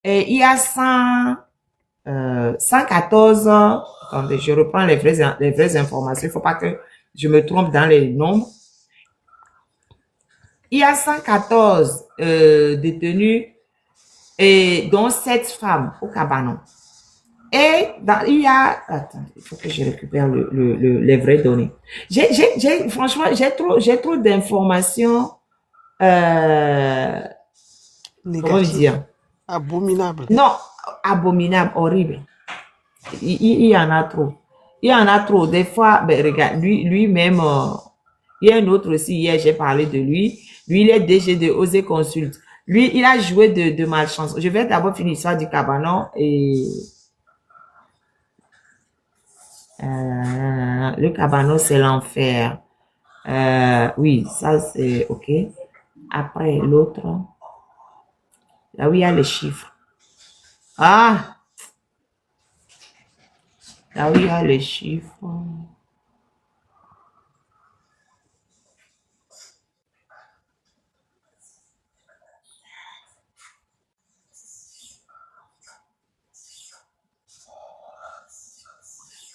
Et il y a 114, attendez, je reprends les vraies informations, il ne faut pas que je me trompe dans les nombres. Il y a 114 détenus, et dont 7 femmes au Cabanon. Et il y a... Attends, il faut que je récupère les vraies données. Franchement, j'ai trop d'informations. Comment dire? Abominable. Non, abominable, horrible. Il y en a trop. Il y en a trop. Des fois, ben, regarde, lui-même, il y a un autre aussi, hier, j'ai parlé de lui. Lui, il est DG de Osez Consult. Lui, il a joué de malchance. Je vais d'abord finir l'histoire du Cabanon et... le Cabanon, c'est l'enfer. Oui, ça, c'est OK. Après, l'autre, là où il y a les chiffres. Ah! Là où il y a les chiffres.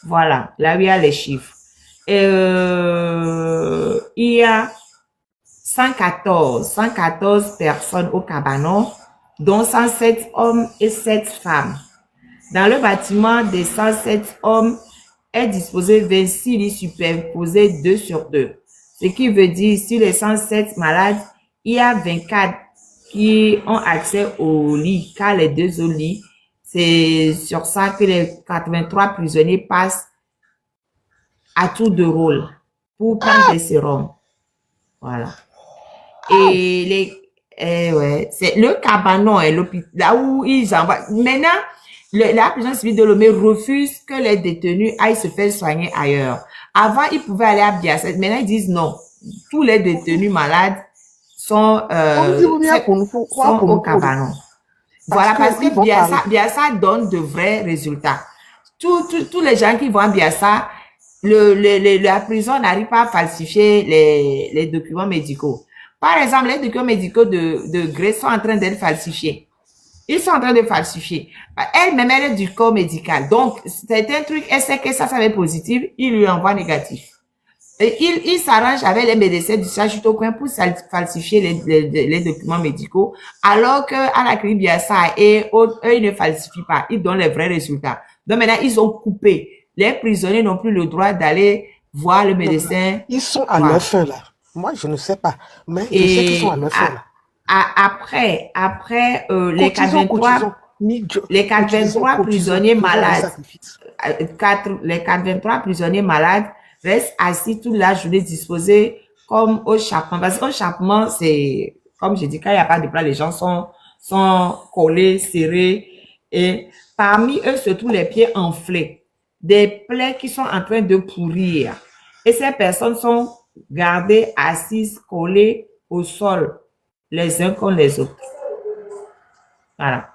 Voilà, là où il y a les chiffres. Il y a 114 personnes au Cabanon, dont 107 hommes et 7 femmes. Dans le bâtiment des 107 hommes est disposé 26 lits superposés 2 sur 2. Ce qui veut dire, sur les 107 malades, il y a 24 qui ont accès au lit, car les 2 autres lits, c'est sur ça que les 83 prisonniers passent à tour de rôle pour prendre des sérums. Voilà. Et ouais, c'est le Cabanon et l'hôpital, là où ils envoient. Maintenant, la prison civile de Lomé refuse que les détenus aillent se faire soigner ailleurs. Avant, ils pouvaient aller à Biassa. Maintenant, ils disent non. Tous les détenus malades sont au Cabanon. Voilà, parce que Biassa donne de vrais résultats. Tous les gens qui vont à Biassa, la prison n'arrive pas à falsifier les documents médicaux. Par exemple, les documents médicaux de Grèce sont en train d'être falsifiés. Ils sont en train de falsifier. Elle-même, elle est du corps médical. Donc, c'est un truc, elle sait que ça va être positif, il lui envoie négatif. Et il s'arrange avec les médecins du Sachut au coin pour falsifier les documents médicaux, alors qu'à la clinique Biassa et autres, eux, ils ne falsifient pas. Ils donnent les vrais résultats. Donc maintenant, ils ont coupé. Les prisonniers n'ont plus le droit d'aller voir le médecin. Ils sont à leur fin, là. Moi, je ne sais pas. Mais je sais qu'ils sont à leur fin, là. Après, les 423 prisonniers malades, les 423 prisonniers malades restent assis toute la journée disposés comme au chapement. Parce qu'au chapement, c'est, comme je dis, quand il n'y a pas de plat, les gens sont collés, serrés. Et parmi eux se trouvent les pieds enflés. Des plaies qui sont en train de pourrir. Et ces personnes sont gardées assises, collées au sol, les uns contre les autres. Voilà.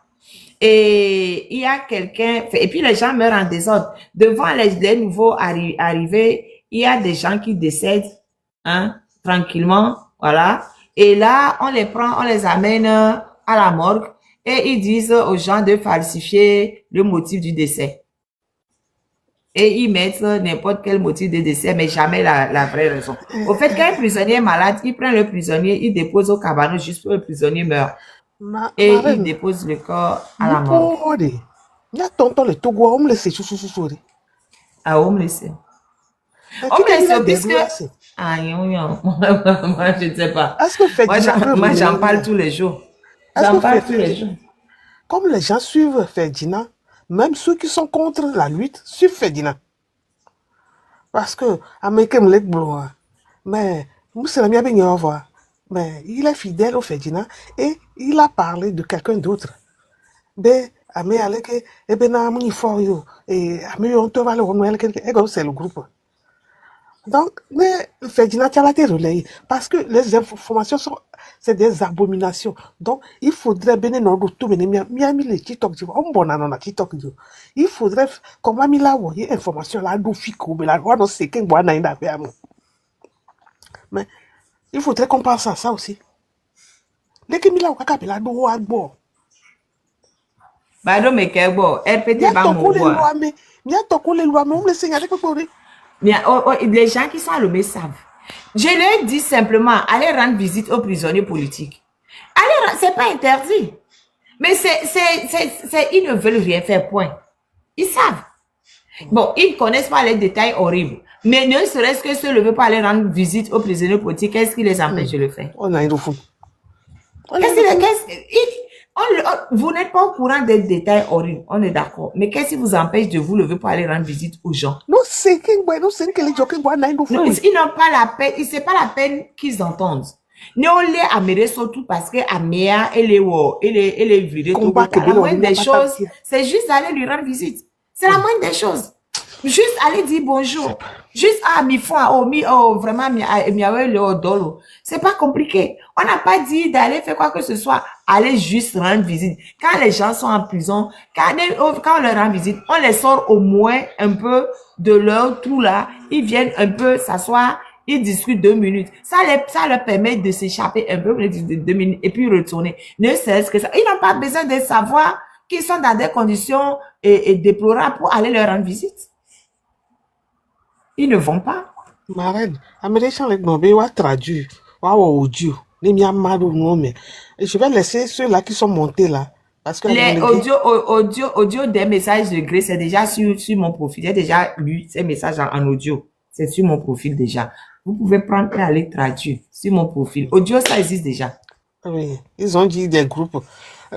Et il y a quelqu'un, et puis les gens meurent en désordre. Devant les nouveaux arrivés, il y a des gens qui décèdent, hein, tranquillement, voilà. Et là, on les prend, on les amène à la morgue et ils disent aux gens de falsifier le motif du décès. Et ils mettent n'importe quel motif de décès, mais jamais la vraie raison. Au fait, quand un prisonnier est malade, ils prennent le prisonnier, ils déposent au cabanon juste pour que le prisonnier meure. Et ils déposent le corps à la mort. Ah, on me laisse. On me laisse puisque... Ah, moi, je ne sais pas. Moi, j'en parle tous les jours. J'en parle tous les jours. Comme les gens suivent Ferdinand, même ceux qui sont contre la lutte suivent Ferdinand. Parce que, mais il est fidèle au Ferdinand et il a parlé de quelqu'un d'autre. C'est le groupe. Donc, mais Ferdinand a été relayé parce que les informations sont, c'est des abominations. Donc, il faudrait il faudrait, comment il a envoyé information là, mais il faudrait qu'on pense à ça aussi. Bah non, mais qu'est-ce que RPT Bien va ton coup les m'envoyer. lois, mais bien ton coup les lois, mais on me le signale que pour Les gens qui sont à Lomé savent. Je leur dis simplement, allez rendre visite aux prisonniers politiques. C'est pas interdit. Mais ils ne veulent rien faire, point. Ils savent. Bon, ils ne connaissent pas les détails horribles. Mais ne serait-ce que se lever pour aller rendre visite aux prisonniers politiques, qu'est-ce qui les empêche de le faire? On a une fou. Vous n'êtes pas au courant des détails horribles, on est d'accord. Mais qu'est-ce qui vous empêche de vous lever pour aller rendre visite aux gens? Non, c'est que les jockey bois n'a une fou. Non, ils n'ont pas la peine, c'est pas la peine qu'ils entendent. Nous, on les amène surtout parce que Améa, elle est virée. La moindre des choses, c'est juste d'aller lui rendre visite. C'est la moindre des choses. Juste aller dire bonjour. Juste, vraiment, c'est pas compliqué. On n'a pas dit d'aller faire quoi que ce soit. Aller juste rendre visite. Quand les gens sont en prison, quand on leur rend visite, on les sort au moins un peu de leur trou là. Ils viennent un peu s'asseoir. Ils discutent 2 minutes. Ça leur permet de s'échapper un peu 2 minutes et puis retourner. Ne serait-ce que ça. Ils n'ont pas besoin de savoir qu'ils sont dans des conditions déplorables pour aller leur rendre visite. Ils ne vont pas. Marraine, Américain les gnomés va traduire, va audio. Je vais laisser ceux-là qui sont montés là. Parce que les audio des messages de Gré, c'est déjà sur mon profil. J'ai déjà lu ces messages en audio. C'est sur mon profil déjà. Vous pouvez prendre et aller traduire sur mon profil. Audio, ça existe déjà. Oui, ils ont dit des groupes.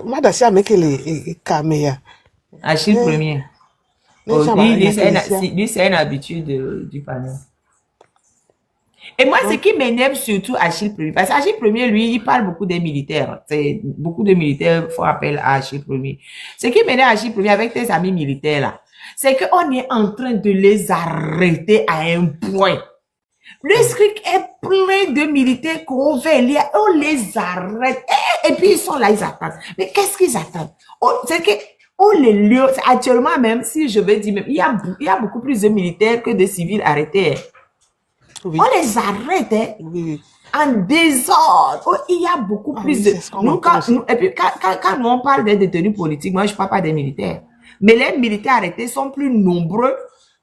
Madassia avec les caméras. Achille Premier. Lui, c'est une habitude du panel. Et moi, ce qui m'énerve surtout Achille Premier, parce qu'Achille Premier, lui, il parle beaucoup des militaires. Beaucoup de militaires font appel à Achille Premier. Ce qui m'énerve Achille Premier avec tes amis militaires là, c'est qu'on est en train de les arrêter à un point. Le script est plein de militaires convaincus. On les arrête. Et puis ils sont là, ils attendent. Mais qu'est-ce qu'ils attendent? C'est que on les lieu. Actuellement même, si je veux dire, même, il y a beaucoup plus de militaires que de civils arrêtés. Oui. On les arrête en désordre. Il y a beaucoup plus de... Et puis quand nous on parle des détenus politiques, moi je ne parle pas des militaires. Mais les militaires arrêtés sont plus nombreux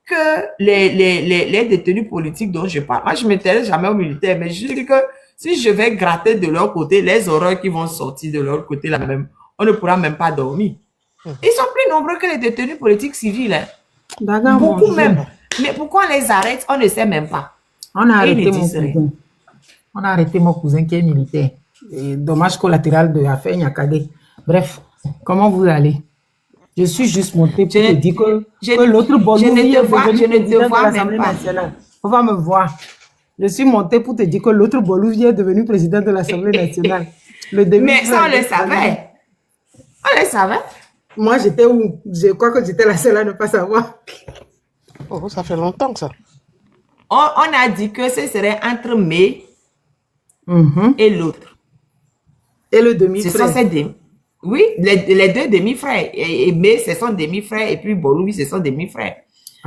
que les détenus politiques dont je parle. Moi, je ne m'intéresse jamais aux militaires, mais je dis que si je vais gratter de leur côté, les horreurs qui vont sortir de leur côté, là même, on ne pourra même pas dormir. Ils sont plus nombreux que les détenus politiques civils. Hein. Beaucoup même. Mais pourquoi on les arrête, on ne sait même pas. On a arrêté mon cousin. On a arrêté mon cousin qui est militaire. Et dommage collatéral de l'affaire Nyakade. Bref, comment vous allez? Je suis juste monté pour te dire que l'autre bonhomme je ne te vois même pas. On va me voir. Je suis monté pour te dire que l'autre Bolou est devenu président de l'Assemblée nationale. Mais ça, on le savait. On le savait. Moi, j'étais où? Je crois que j'étais la seule à ne pas savoir. Oh, ça fait longtemps que ça. On a dit que ce serait entre Mai et l'autre. Et le demi-frère. Oui, les deux demi-frères. Et Mai, ce sont demi-frères. Et puis Bolou, ce sont demi-frrères.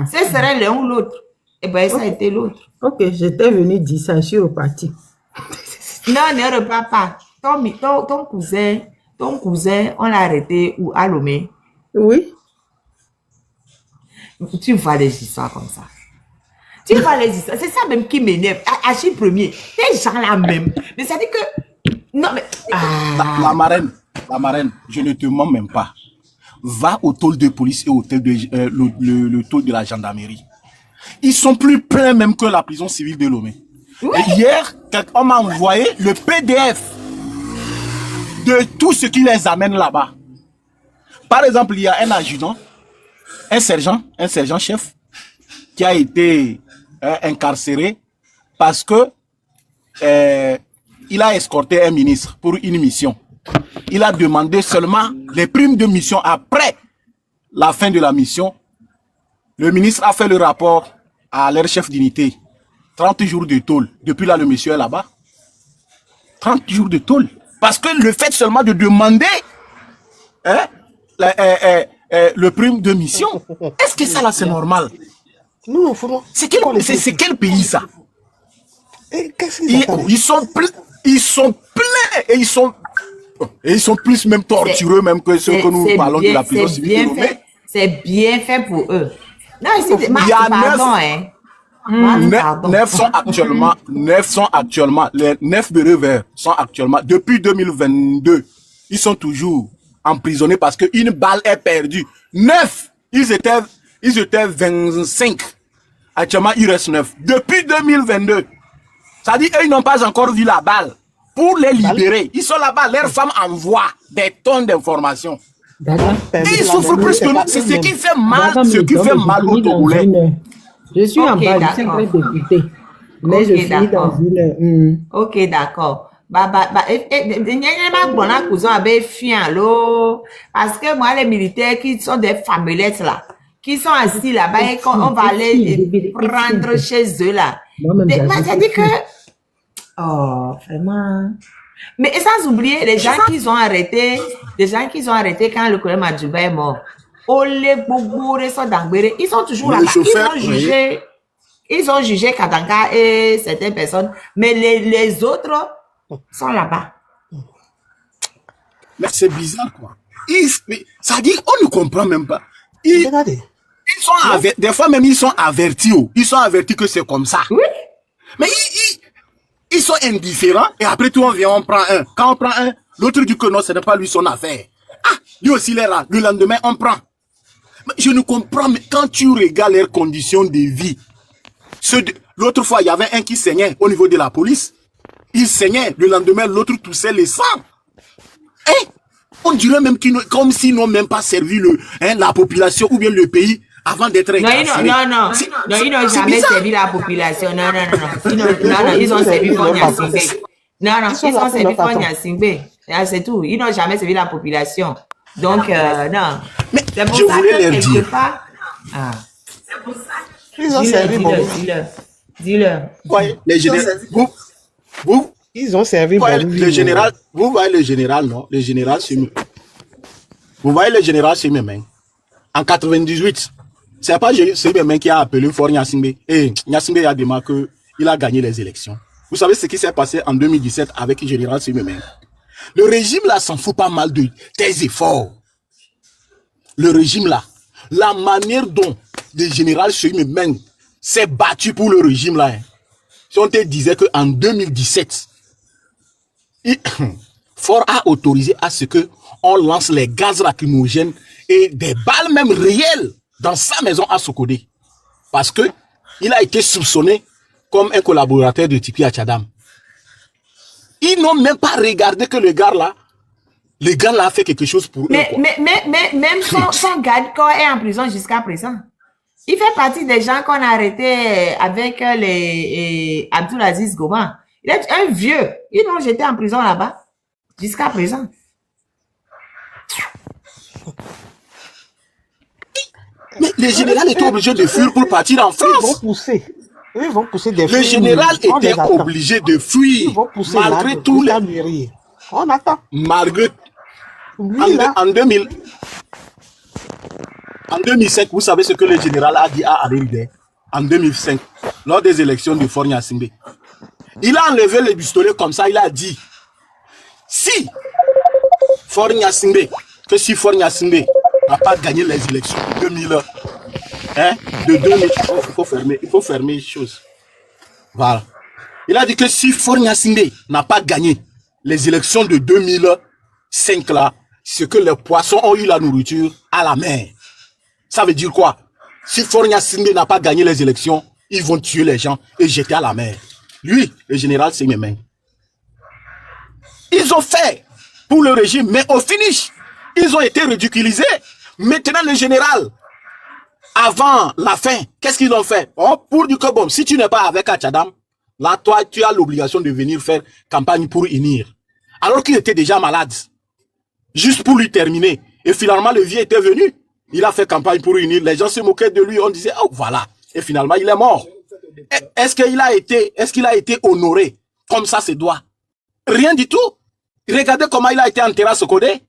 Ce serait l'un ou l'autre. Et bien, ça a été l'autre. Ok, j'étais venu dire ça, je suis reparti. Non, ne repars pas. Ton cousin, on l'a arrêté à Lomé. Oui. Tu vois les histoires comme ça. Tu vois les histoires. C'est ça même qui m'énerve. Achille Premier, ces gens-là même. Mais ça dit que... Non, mais... La marraine, je ne te mens même pas. Va au tôle de police et au tôle le tôle de la gendarmerie. Ils sont plus pleins même que la prison civile de Lomé. Oui. Hier, on m'a envoyé le PDF de tout ce qui les amène là-bas. Par exemple, il y a un adjudant, un sergent-chef, qui a été incarcéré parce que il a escorté un ministre pour une mission. Il a demandé seulement les primes de mission après la fin de la mission. Le ministre a fait le rapport à leur chef d'unité. 30 jours de tôle. Depuis là, le monsieur est là-bas. 30 jours de tôle. Parce que le fait seulement de demander le prime de mission, est-ce que ça là c'est normal? Non, c'est quel pays ça? Et qu'est-ce ils sont pleins et ils sont Et ils sont plus même tortureux même que ceux que nous parlons de la prison civile de Lomé. C'est bien fait pour eux. Non, ici, Il y a pardon, hein. Pardon. 9 sont actuellement, les 9 bérets verts sont actuellement, depuis 2022, ils sont toujours emprisonnés parce qu'une balle est perdue. 9, ils étaient 25. Actuellement, il reste 9. Depuis 2022. Ça dit, eux, ils n'ont pas encore vu la balle. Pour les libérer, ils sont là-bas, leurs femmes envoient des tonnes d'informations. Et ils souffrent plus que nous. C'est ce qui fait mal, aux Togolais. Je suis en bas, je suis en train d'écouter. Mais je suis dans une... Ok, d'accord. Parce que moi, les militaires qui sont des famelettes là, qui sont assis là-bas et qu'on va aller prendre chez eux là. Ça dit que... Oh, vraiment... Mais sans oublier les gens qu'ils ont arrêtés, quand le colonel Madjouba est mort. Ils sont toujours là-bas. Ils ont jugé Katanga et certaines personnes, mais les autres sont là-bas. Mais c'est bizarre, quoi. Ça dit, on ne comprend même pas. Ils sont des fois même, ils sont avertis. Ils sont avertis que c'est comme ça. Oui. Mais ils sont indifférents et après tout, on vient, on prend un. Quand on prend un, l'autre dit que non, ce n'est pas lui son affaire. Ah, lui aussi, il est là. Le lendemain, on prend. Mais je ne comprends, mais quand tu regardes leurs conditions de vie, l'autre fois, il y avait un qui saignait au niveau de la police. Il saignait. Le lendemain, l'autre toussait les sangs. Et on dirait même comme s'ils n'ont même pas servi la population ou bien le pays avant d'être incarcérés. Non, ils n'ont jamais servi la population. Non, ils ont servi Fonya Singbe. Non, ils ont servi Fonya Singbe. C'est tout. Ils n'ont jamais servi la population. Donc, non. Mais je voulais leur dire. Ils ont servi bon. Dis-le. Les généraux. Ils ont servi bon. Le général, vous voyez le général, non? Le général Sémé. Vous voyez le général Sémé, en 98, c'est pas Sémé qui a appelé Fort Gnassingbé. Et Gnassingbé a démarré qu'il a gagné les élections. Vous savez ce qui s'est passé en 2017 avec le général Sémé? Le régime là s'en fout pas mal de tes efforts. Le régime là, la manière dont le général Sémé s'est battu pour le régime là. Si on te disait qu'en 2017, Fort a autorisé à ce que on lance les gaz lacrymogènes et des balles même réelles dans sa maison à Sokodé. Parce que il a été soupçonné comme un collaborateur de Tipi Achadam. Ils n'ont même pas regardé que le gars là a fait quelque chose pour eux. Mais même son garde-corps est en prison jusqu'à présent. Il fait partie des gens qu'on a arrêtés avec les Abdulaziz Goma. Il est un vieux. Ils l'ont jeté en prison là-bas jusqu'à présent. Mais les généraux étaient obligés de fuir pour partir en France. Ils vont pousser des Le général était obligé de fuir malgré tous les... On attend. Malgré... En 2005, vous savez ce que le général a dit à Adelide en 2005, lors des élections de Fort Gnassingbé. Il a enlevé le pistolet comme ça, il a dit, si Fort Gnassingbé n'a pas gagné les élections de 2000, il faut fermer les choses. Voilà. Il a dit que si Fort Gnassingbé n'a pas gagné les élections de 2005 là, c'est que les poissons ont eu la nourriture à la mer. Ça veut dire quoi? Si Fort Gnassingbé n'a pas gagné les élections, ils vont tuer les gens et jeter à la mer. Lui, le général Sémé. Ils ont fait pour le régime, mais au finish, ils ont été ridiculisés. Maintenant, le général, avant la fin, qu'est-ce qu'ils ont fait? Pour dire que bon, si tu n'es pas avec Achadam, là, toi, tu as l'obligation de venir faire campagne pour unir. Alors qu'il était déjà malade. Juste pour lui terminer. Et finalement, le vieux était venu. Il a fait campagne pour unir. Les gens se moquaient de lui. On disait, oh, voilà. Et finalement, il est mort. Est-ce qu'il a été honoré comme ça se doit? Rien du tout. Regardez comment il a été enterré à Sokodé.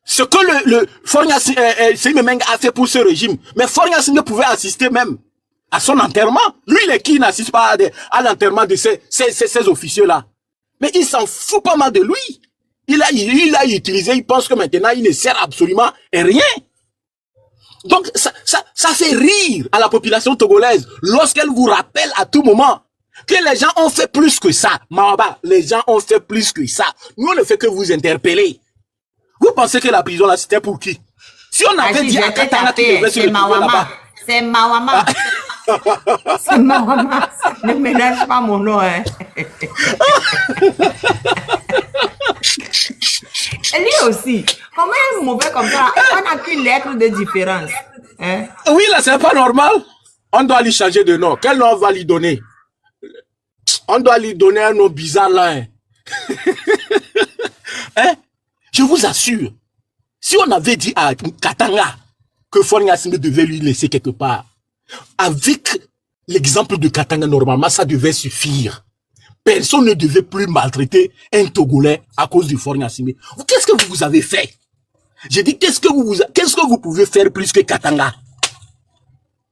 Ce que le Fort Gnassingbé a fait pour ce régime. Mais Fort Gnassingbé pouvait assister même à son enterrement. Lui, il est qui n'assiste pas à l'enterrement de ces officiers-là. Mais il s'en fout pas mal de lui. Il a utilisé, il pense que maintenant, il ne sert absolument à rien. Donc, ça fait rire à la population togolaise lorsqu'elle vous rappelle à tout moment que les gens ont fait plus que ça. Mawaba, les gens ont fait plus que ça. Nous, on ne fait que vous interpeller. Vous pensez que la prison, là, c'était pour qui? Si on avait dit à Katanga qu'il devait se retrouver là-bas. C'est Mawama. C'est Mawama. Ne ménage pas mon nom, hein. Et lui aussi, comment est mauvais comme ça? On n'a qu'une lettre de différence. Hein? Oui, là, c'est pas normal. On doit lui changer de nom. Quel nom on va lui donner? On doit lui donner un nom bizarre là. Hein? Hein? Je vous assure, si on avait dit à Katanga que Faure Gnassingbé devait lui laisser quelque part, avec l'exemple de Katanga, normalement, ça devait suffire. Personne ne devait plus maltraiter un Togolais à cause du Faure Gnassingbé. Qu'est-ce que vous avez fait? J'ai dit, qu'est-ce que vous pouvez faire plus que Katanga?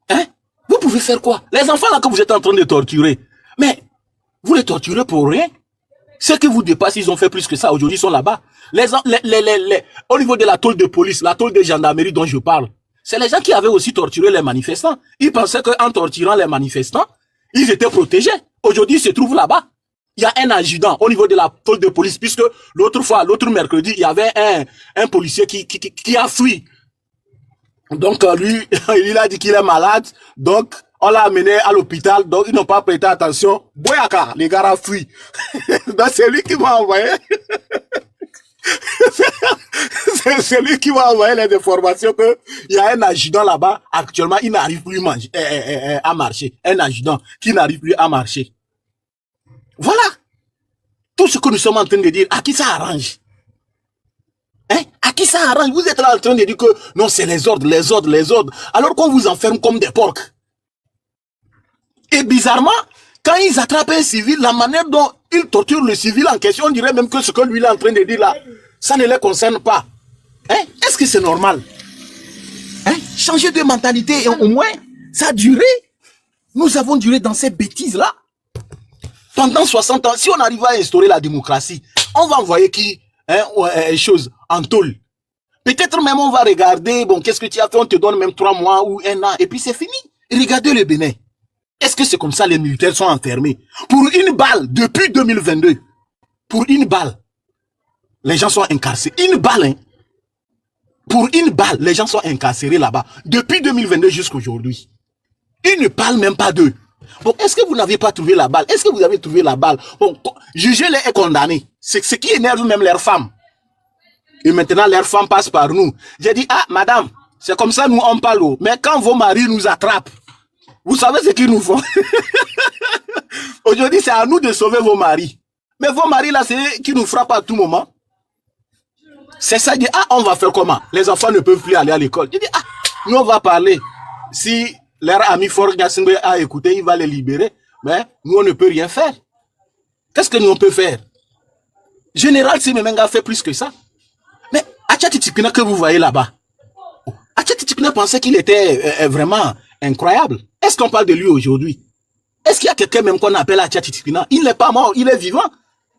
Hein? Vous pouvez faire quoi? Les enfants là que vous êtes en train de torturer, mais vous les torturez pour rien. Ceux que vous dépassez, ils ont fait plus que ça. Aujourd'hui, ils sont là-bas. Au niveau de la tôle de police, la tôle de gendarmerie dont je parle, c'est les gens qui avaient aussi torturé les manifestants. Ils pensaient qu'en torturant les manifestants, ils étaient protégés. Aujourd'hui, ils se trouvent là-bas. Il y a un adjudant au niveau de la tôle de police, puisque l'autre mercredi, il y avait un policier qui a fui. Donc, lui, il a dit qu'il est malade. Donc, on l'a amené à l'hôpital. Donc, ils n'ont pas prêté attention. Boyaka, les gars ont fui. Donc, c'est lui qui m'a envoyé. C'est lui qui m'a envoyé les informations que il y a un adjudant là-bas. Actuellement, il n'arrive plus à marcher. Un adjudant qui n'arrive plus à marcher. Voilà. Tout ce que nous sommes en train de dire, à qui ça arrange? Hein? À qui ça arrange? Vous êtes là en train de dire que non, c'est les ordres, les ordres, les ordres. Alors qu'on vous enferme comme des porcs. Et bizarrement, quand ils attrapent un civil, la manière dont ils torturent le civil en question, on dirait même que ce que lui est en train de dire là, ça ne les concerne pas. Hein? Est-ce que c'est normal? Hein? Changer de mentalité, et au moins, ça a duré. Nous avons duré dans ces bêtises-là. Pendant 60 ans, si on arrive à instaurer la démocratie, on va envoyer qui, chose en tôle. Peut-être même on va regarder, bon, qu'est-ce que tu as fait, on te donne même 3 mois ou 1 an, et puis c'est fini. Regardez le Bénin. Est-ce que c'est comme ça les militaires sont enfermés? Pour une balle, depuis 2022, pour une balle, les gens sont incarcérés. Une balle, hein. Pour une balle, les gens sont incarcérés là-bas. Depuis 2022 jusqu'à aujourd'hui. Ils ne parlent même pas d'eux. Bon, est-ce que vous n'avez pas trouvé la balle? Est-ce que vous avez trouvé la balle? Bon, jugez-les et condamnez. C'est ce qui énerve même leurs femmes. Et maintenant, leurs femmes passent par nous. J'ai dit, ah, madame, c'est comme ça nous on parle. Mais quand vos maris nous attrapent, vous savez ce qu'ils nous font? Aujourd'hui, c'est à nous de sauver vos maris. Mais vos maris, là, c'est eux qui nous frappent à tout moment. C'est ça, il dit, ah, on va faire comment? Les enfants ne peuvent plus aller à l'école. Je dis, ah, nous, on va parler. Si leur ami Faure Gnassingbé a écouté, il va les libérer. Mais nous, on ne peut rien faire. Qu'est-ce que nous, on peut faire? Général Simemenga fait plus que ça. Mais Athiati Tikina que vous voyez là-bas, Athiati Tikina pensait qu'il était vraiment incroyable. Est-ce qu'on parle de lui aujourd'hui? Est-ce qu'il y a quelqu'un même qu'on appelle Athiati Tikina? Il n'est pas mort, il est vivant.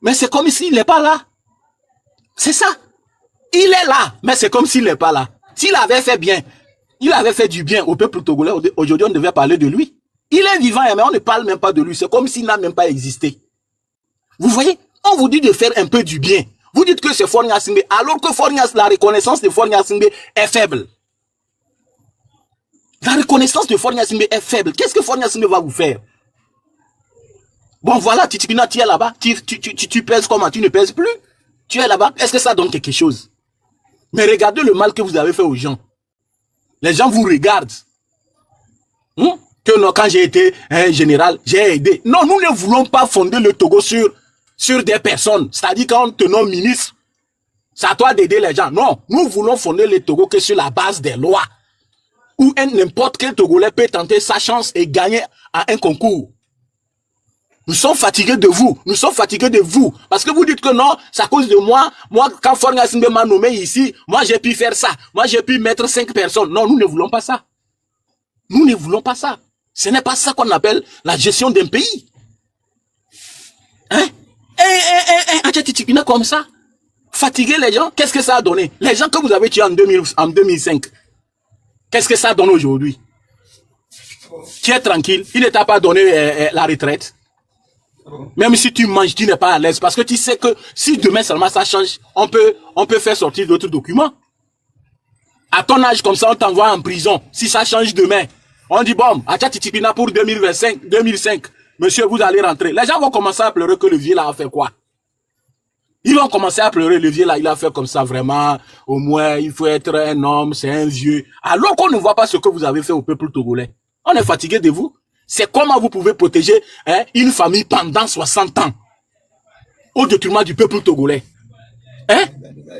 Mais c'est comme s'il n'est pas là. C'est ça. Il est là, mais c'est comme s'il n'est pas là. S'il avait fait bien, il avait fait du bien au peuple togolais, aujourd'hui on devait parler de lui. Il est vivant, mais on ne parle même pas de lui. C'est comme s'il n'a même pas existé. Vous voyez? On vous dit de faire un peu du bien. Vous dites que c'est Faure Gnassingbé, alors que la reconnaissance de Faure Gnassingbé est faible. La reconnaissance de Faure Gnassingbé est faible. Qu'est-ce que Faure Gnassingbé va vous faire? Bon, voilà, Titikina, tu es là-bas. Tu pèses comment? Tu ne pèses plus. Tu es là-bas. Est-ce que ça donne quelque chose? Mais regardez le mal que vous avez fait aux gens. Les gens vous regardent. Que non, quand j'ai été général, j'ai aidé. Non, nous ne voulons pas fonder le Togo sur des personnes. C'est-à-dire quand on te nomme ministre, c'est à toi d'aider les gens. Non, nous voulons fonder le Togo que sur la base des lois. Où n'importe quel Togolais peut tenter sa chance et gagner à un concours. Nous sommes fatigués de vous. Nous sommes fatigués de vous. Parce que vous dites que non, c'est à cause de moi. Moi, quand Faure Gnassingbé m'a nommé ici, moi j'ai pu faire ça. Moi j'ai pu mettre 5 personnes. Non, nous ne voulons pas ça. Nous ne voulons pas ça. Ce n'est pas ça qu'on appelle la gestion d'un pays. Hein? Un Tikina comme ça. Fatiguer les gens, qu'est-ce que ça a donné? Les gens que vous avez tués en 2005, qu'est-ce que ça donne aujourd'hui? Tu es tranquille, il ne t'a pas donné la retraite. Même si tu manges, tu n'es pas à l'aise. Parce que tu sais que si demain seulement ça change, on peut faire sortir d'autres documents. À ton âge, comme ça, on t'envoie en prison. Si ça change demain, on dit bon, Acha Titipina pour 2005, monsieur, vous allez rentrer. Les gens vont commencer à pleurer que le vieux là a fait quoi? Ils vont commencer à pleurer, le vieux là, il a fait comme ça, vraiment. Au moins, il faut être un homme, c'est un vieux. Alors qu'on ne voit pas ce que vous avez fait au peuple togolais. On est fatigué de vous. C'est comment vous pouvez protéger une famille pendant 60 ans au détriment du peuple togolais.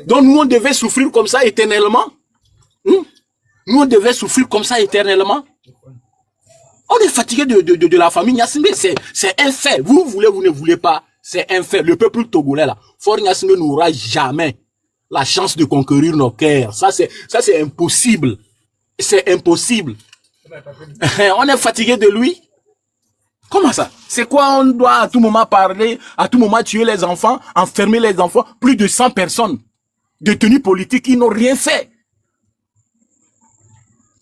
Donc nous, on devait souffrir comme ça éternellement. Nous, on devait souffrir comme ça éternellement. On est fatigué de la famille Gnassingbé. C'est un fait. Vous voulez, vous ne voulez pas. C'est un fait. Le peuple togolais, là, Faure Gnassingbé n'aura jamais la chance de conquérir nos cœurs. Ça, c'est impossible. C'est impossible. On est fatigué de lui. Comment ça? C'est quoi? On doit à tout moment parler, à tout moment tuer les enfants, enfermer les enfants. Plus de 100 personnes détenues politiques, ils n'ont rien fait.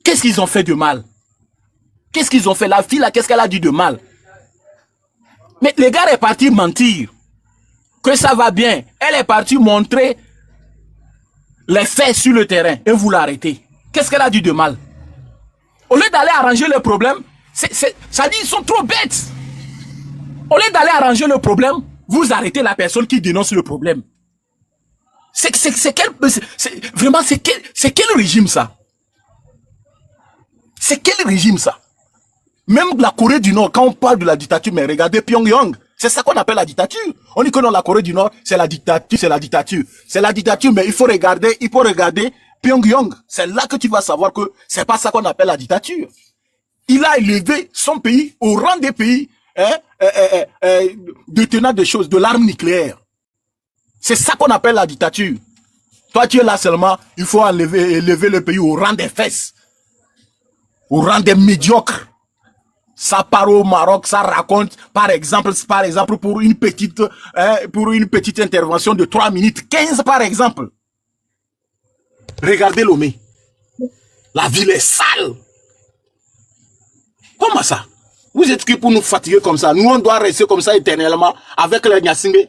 Qu'est-ce qu'ils ont fait de mal? Qu'est-ce qu'ils ont fait? La fille là, qu'est-ce qu'elle a dit de mal? Mais le gars est parti mentir. Que ça va bien. Elle est partie montrer les faits sur le terrain. Et vous l'arrêtez. Qu'est-ce qu'elle a dit de mal? Au lieu d'aller arranger le problème, ça dit ils sont trop bêtes. Au lieu d'aller arranger le problème, vous arrêtez la personne qui dénonce le problème. Vraiment, c'est quel régime ça? C'est quel régime ça? Même la Corée du Nord, quand on parle de la dictature, mais regardez Pyongyang, c'est ça qu'on appelle la dictature. On dit que dans la Corée du Nord, c'est la dictature, c'est la dictature. C'est la dictature, mais il faut regarder Pyongyang. C'est là que tu vas savoir que c'est pas ça qu'on appelle la dictature. Il a élevé son pays au rang des pays détenant des choses, de l'arme nucléaire. C'est ça qu'on appelle la dictature. Toi, tu es là seulement, il faut élever le pays au rang des fesses, au rang des médiocres. Ça part au Maroc, ça raconte, par exemple, pour une petite intervention de 3 minutes, 15 par exemple. Regardez Lomé. La ville est sale. Comment ça? Vous êtes qui pour nous fatiguer comme ça? Nous, on doit rester comme ça éternellement avec les Gnassingbé.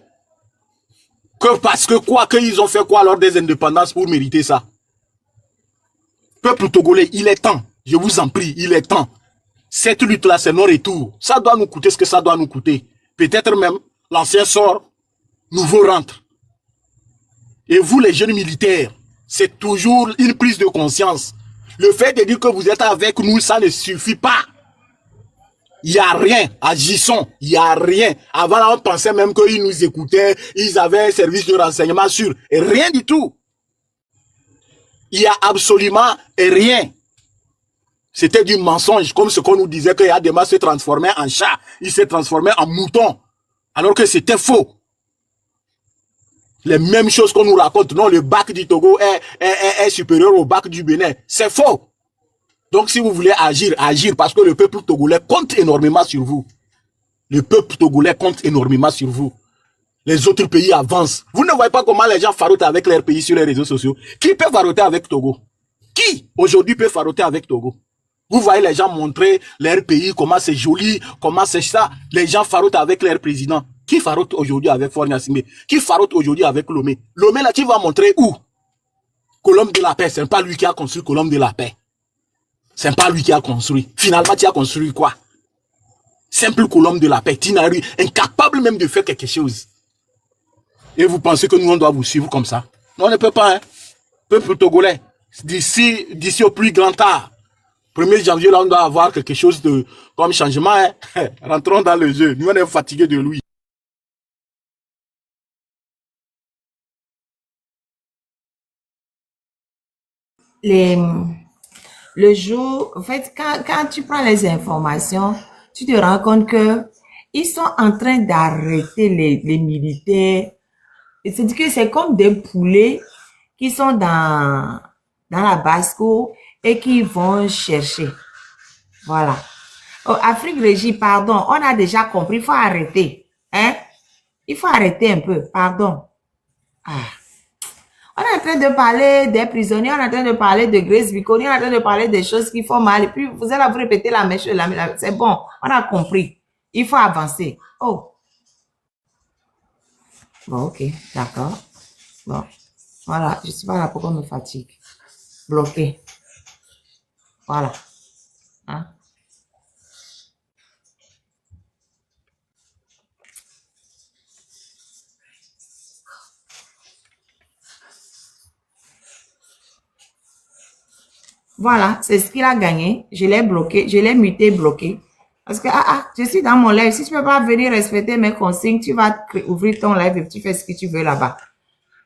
Que parce que quoi, qu'ils ont fait quoi lors des indépendances pour mériter ça? Peuple togolais, il est temps. Je vous en prie, il est temps. Cette lutte-là, c'est nos retours. Ça doit nous coûter ce que ça doit nous coûter. Peut-être même, l'ancien sort, nouveau rentre. Et vous, les jeunes militaires, c'est toujours une prise de conscience. Le fait de dire que vous êtes avec nous, ça ne suffit pas. Il n'y a rien. Agissons. Il n'y a rien. Avant, là, on pensait même qu'ils nous écoutaient. Ils avaient un service de renseignement sûr. Et rien du tout. Il n'y a absolument rien. C'était du mensonge, comme ce qu'on nous disait que Yadema se transformait en chat, il s'est transformé en mouton, alors que c'était faux. Les mêmes choses qu'on nous raconte, non, le bac du Togo est supérieur au bac du Bénin, c'est faux. Donc si vous voulez agir, parce que le peuple togolais compte énormément sur vous. Le peuple togolais compte énormément sur vous. Les autres pays avancent. Vous ne voyez pas comment les gens farotent avec leur pays sur les réseaux sociaux. Qui peut faroter avec Togo? Qui aujourd'hui peut faroter avec Togo? Vous voyez les gens montrer leur pays, comment c'est joli, comment c'est ça. Les gens farotent avec leur président. Qui farote aujourd'hui avec Faure Gnassingbé? Qui farote aujourd'hui avec Lomé? Lomé là, tu vas montrer où? Colombe de la paix, c'est pas lui qui a construit Colombe de la paix. C'est pas lui qui a construit. Finalement, tu as construit quoi? Simple Colombe de la paix. Tu n'as rien, incapable même de faire quelque chose. Et vous pensez que nous, on doit vous suivre comme ça? Non, on ne peut pas, hein. Peuple togolais, d'ici au plus grand tard. 1er janvier, là, on doit avoir quelque chose de comme changement. Hein. Rentrons dans le jeu. Nous, on est fatigués de lui. Le jour, en fait, quand tu prends les informations, tu te rends compte que ils sont en train d'arrêter les militaires. C'est-à-dire que c'est comme des poulets qui sont dans la basse-cour et qui vont chercher. Voilà. Oh, Afrique Régie, pardon, on a déjà compris, il faut arrêter. Hein? Il faut arrêter un peu, pardon. Ah. On est en train de parler des prisonniers, on est en train de parler de Grace Biconi, on est en train de parler des choses qui font mal. Et puis, vous allez vous répéter la même chose. C'est bon, on a compris. Il faut avancer. Oh. Bon, ok, d'accord. Bon, voilà, je suis pas là pour qu'on me fatigue. Bloqué. Voilà. Hein? Voilà, c'est ce qu'il a gagné. Je l'ai bloqué, je l'ai muté, bloqué. Parce que, je suis dans mon live. Si tu ne peux pas venir respecter mes consignes, tu vas ouvrir ton live et tu fais ce que tu veux là-bas.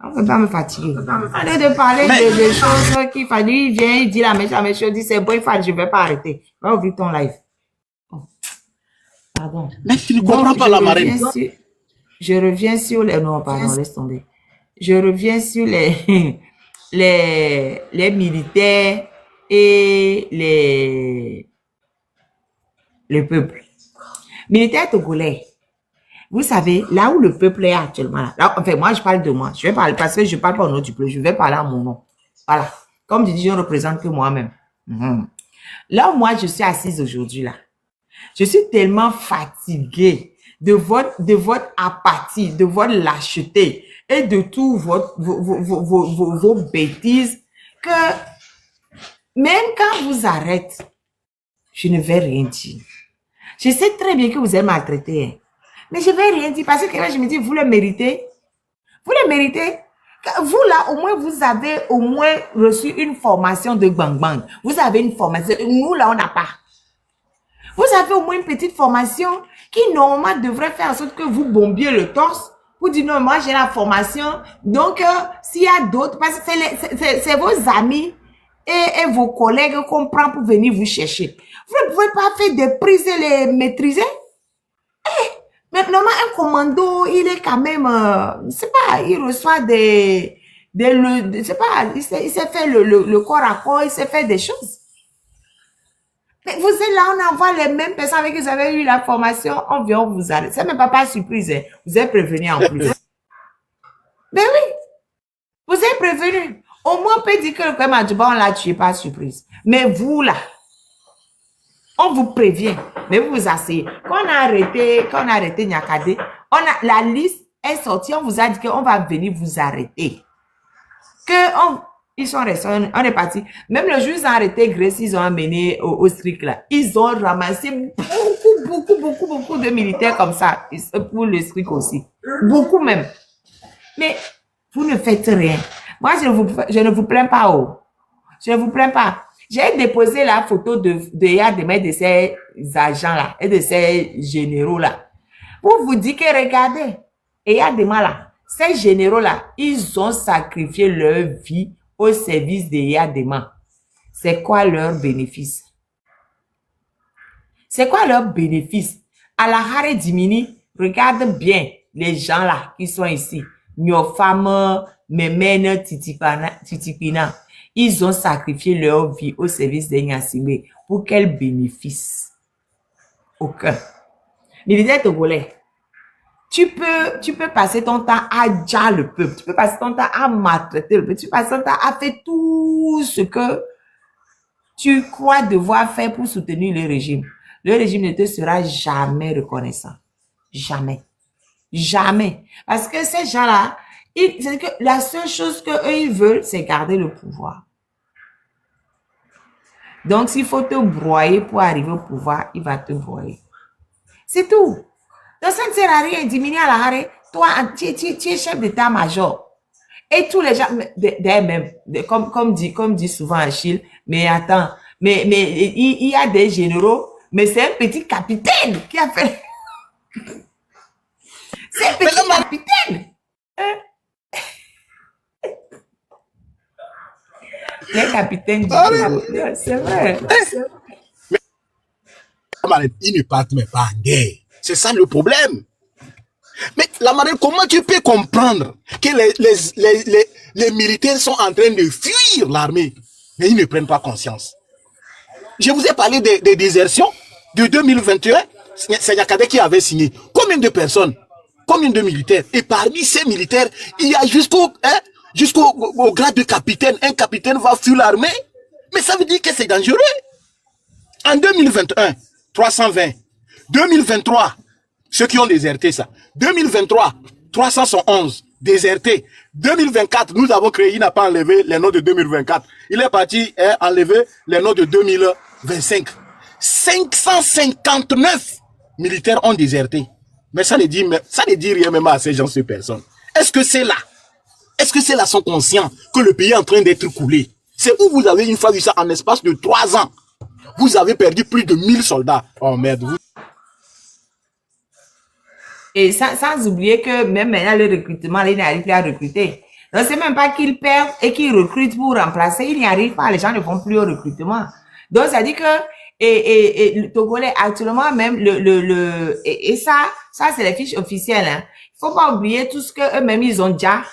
On ne peut pas me fatiguer. Allez de parler de choses qu'il fallait, il vient, il dit la même chose, il dit c'est bon, je ne vais pas arrêter. Va ouvrir ton live. Oh. Pardon. Mais tu ne comprends pas la marraine. Je reviens sur les... Non, pardon, laisse tomber. Je reviens sur les militaires et le peuple. Militaires togolais. Vous savez, là où le peuple est actuellement, là, enfin, moi, je parle de moi. Je vais parler, parce que je ne parle pas au nom du peuple, je vais parler à mon nom. Voilà. Comme tu dis, je ne représente que moi-même. Là où moi, je suis assise aujourd'hui, là, je suis tellement fatiguée de votre apathie, de votre lâcheté et de tout vos bêtises que même quand vous arrêtez, je ne vais rien dire. Je sais très bien que vous êtes maltraité, hein. Mais je ne vais rien dire parce que je me dis, vous le méritez. Vous le méritez. Vous là, au moins, vous avez au moins reçu une formation de bang bang. Vous avez une formation. Nous là, on n'a pas. Vous avez au moins une petite formation qui normalement devrait faire en sorte que vous bombiez le torse. Vous dites non, moi j'ai la formation. Donc, s'il y a d'autres, parce que c'est vos amis et vos collègues qu'on prend pour venir vous chercher. Vous ne pouvez pas faire des prises et les maîtriser. Mais normalement, un commando, il est quand même, c'est pas, il reçoit c'est pas, il s'est fait le corps à corps, il s'est fait des choses. Mais vous êtes là, on envoie les mêmes personnes avec qui vous avez eu la formation, on vient, on vous arrête. C'est même pas surprise, hein. Vous êtes prévenu en plus. Mais oui, vous êtes prévenu. Au moins, on peut dire que le Kouema-Djouba, on l'a tué, pas surprise. Mais vous là, on vous prévient, mais vous vous asseyez. Quand on a arrêté Nyakade, la liste est sortie, on vous a dit qu'on va venir vous arrêter. Ils sont restés, on est parti. Même le jour où ils ont arrêté Grace, ils ont amené au strict là. Ils ont ramassé beaucoup de militaires comme ça, pour le strict aussi. Beaucoup même. Mais vous ne faites rien. Moi, je ne vous plains pas, oh. Je ne vous plains pas. J'ai déposé la photo de ces agents-là et de ces généraux-là pour vous dire que regardez, Eyadema là, ces généraux-là, ils ont sacrifié leur vie au service d'Eyadema. C'est quoi leur bénéfice? C'est quoi leur bénéfice? À la Hare Dimini, regarde bien les gens là qui sont ici. Nyofama, Memene, Titipina. Ils ont sacrifié leur vie au service des Nyasimbe. Pour quel bénéfice? Aucun. Militaire togolais, tu peux passer ton temps à dire le peuple. Tu peux passer ton temps à maltraiter le peuple. Tu peux passer ton temps à faire tout ce que tu crois devoir faire pour soutenir le régime. Le régime ne te sera jamais reconnaissant. Jamais. Jamais. Parce que ces gens-là, c'est que la seule chose qu'eux, ils veulent, c'est garder le pouvoir. Donc, s'il faut te broyer pour arriver au pouvoir, il va te broyer. C'est tout. Donc, ça ne sert à rien. Diminuer à la Hare, toi, tu es chef d'état-major. Et tous les gens, même, comme dit souvent Achille, mais attends, mais il y a des généraux, mais c'est un petit capitaine qui a fait. C'est un petit capitaine. Les capitaines du c'est vrai. Mais ils ne partent même pas en guerre. C'est ça le problème. Mais la marine, comment tu peux comprendre que les militaires sont en train de fuir l'armée, mais ils ne prennent pas conscience? Je vous ai parlé des désertions de 2021. C'est Nyakade qui avait signé. Combien de personnes? Combien de militaires? Et parmi ces militaires, il y a jusqu'au au grade de capitaine. Un capitaine va fuir l'armée. Mais ça veut dire que c'est dangereux. En 2021, 320. 2023, ceux qui ont déserté ça. 2023, 311 désertés. 2024, nous avons créé, il n'a pas enlevé les noms de 2024. Il est parti enlever les noms de 2025. 559 militaires ont déserté. Mais ça ne dit rien même à ces gens, ces personnes. Est-ce que c'est là sont conscients que le pays est en train d'être coulé? C'est où vous avez une fois vu ça en espace de 3 ans. Vous avez perdu plus de 1000 soldats. Oh merde. Et sans oublier que même maintenant, le recrutement, il n'arrive plus à recruter. Donc, c'est même pas qu'ils perdent et qu'ils recrutent pour remplacer. Ils n'y arrivent pas. Les gens ne font plus au recrutement. Donc, ça dit que, le Togolais, actuellement, même, ça, c'est les fiches officielles, hein. Il faut pas oublier tout ce que eux-mêmes, ils ont déjà,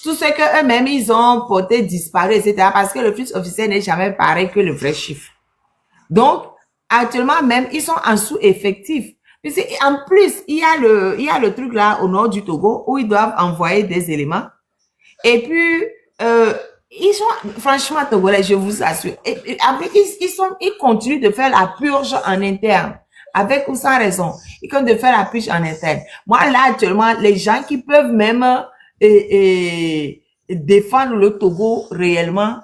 tout ce que eux-mêmes, ils ont porté disparu, etc. Parce que le fiche officiel n'est jamais pareil que le vrai chiffre. Donc, actuellement, même, ils sont en sous-effectif. En plus, il y a le truc là au nord du Togo où ils doivent envoyer des éléments. Et puis, ils sont, franchement, Togolais, je vous assure. Et après, ils continuent de faire la purge en interne. Avec ou sans raison. Ils continuent de faire la purge en interne. Moi, là, actuellement, les gens qui peuvent même, défendre le Togo réellement,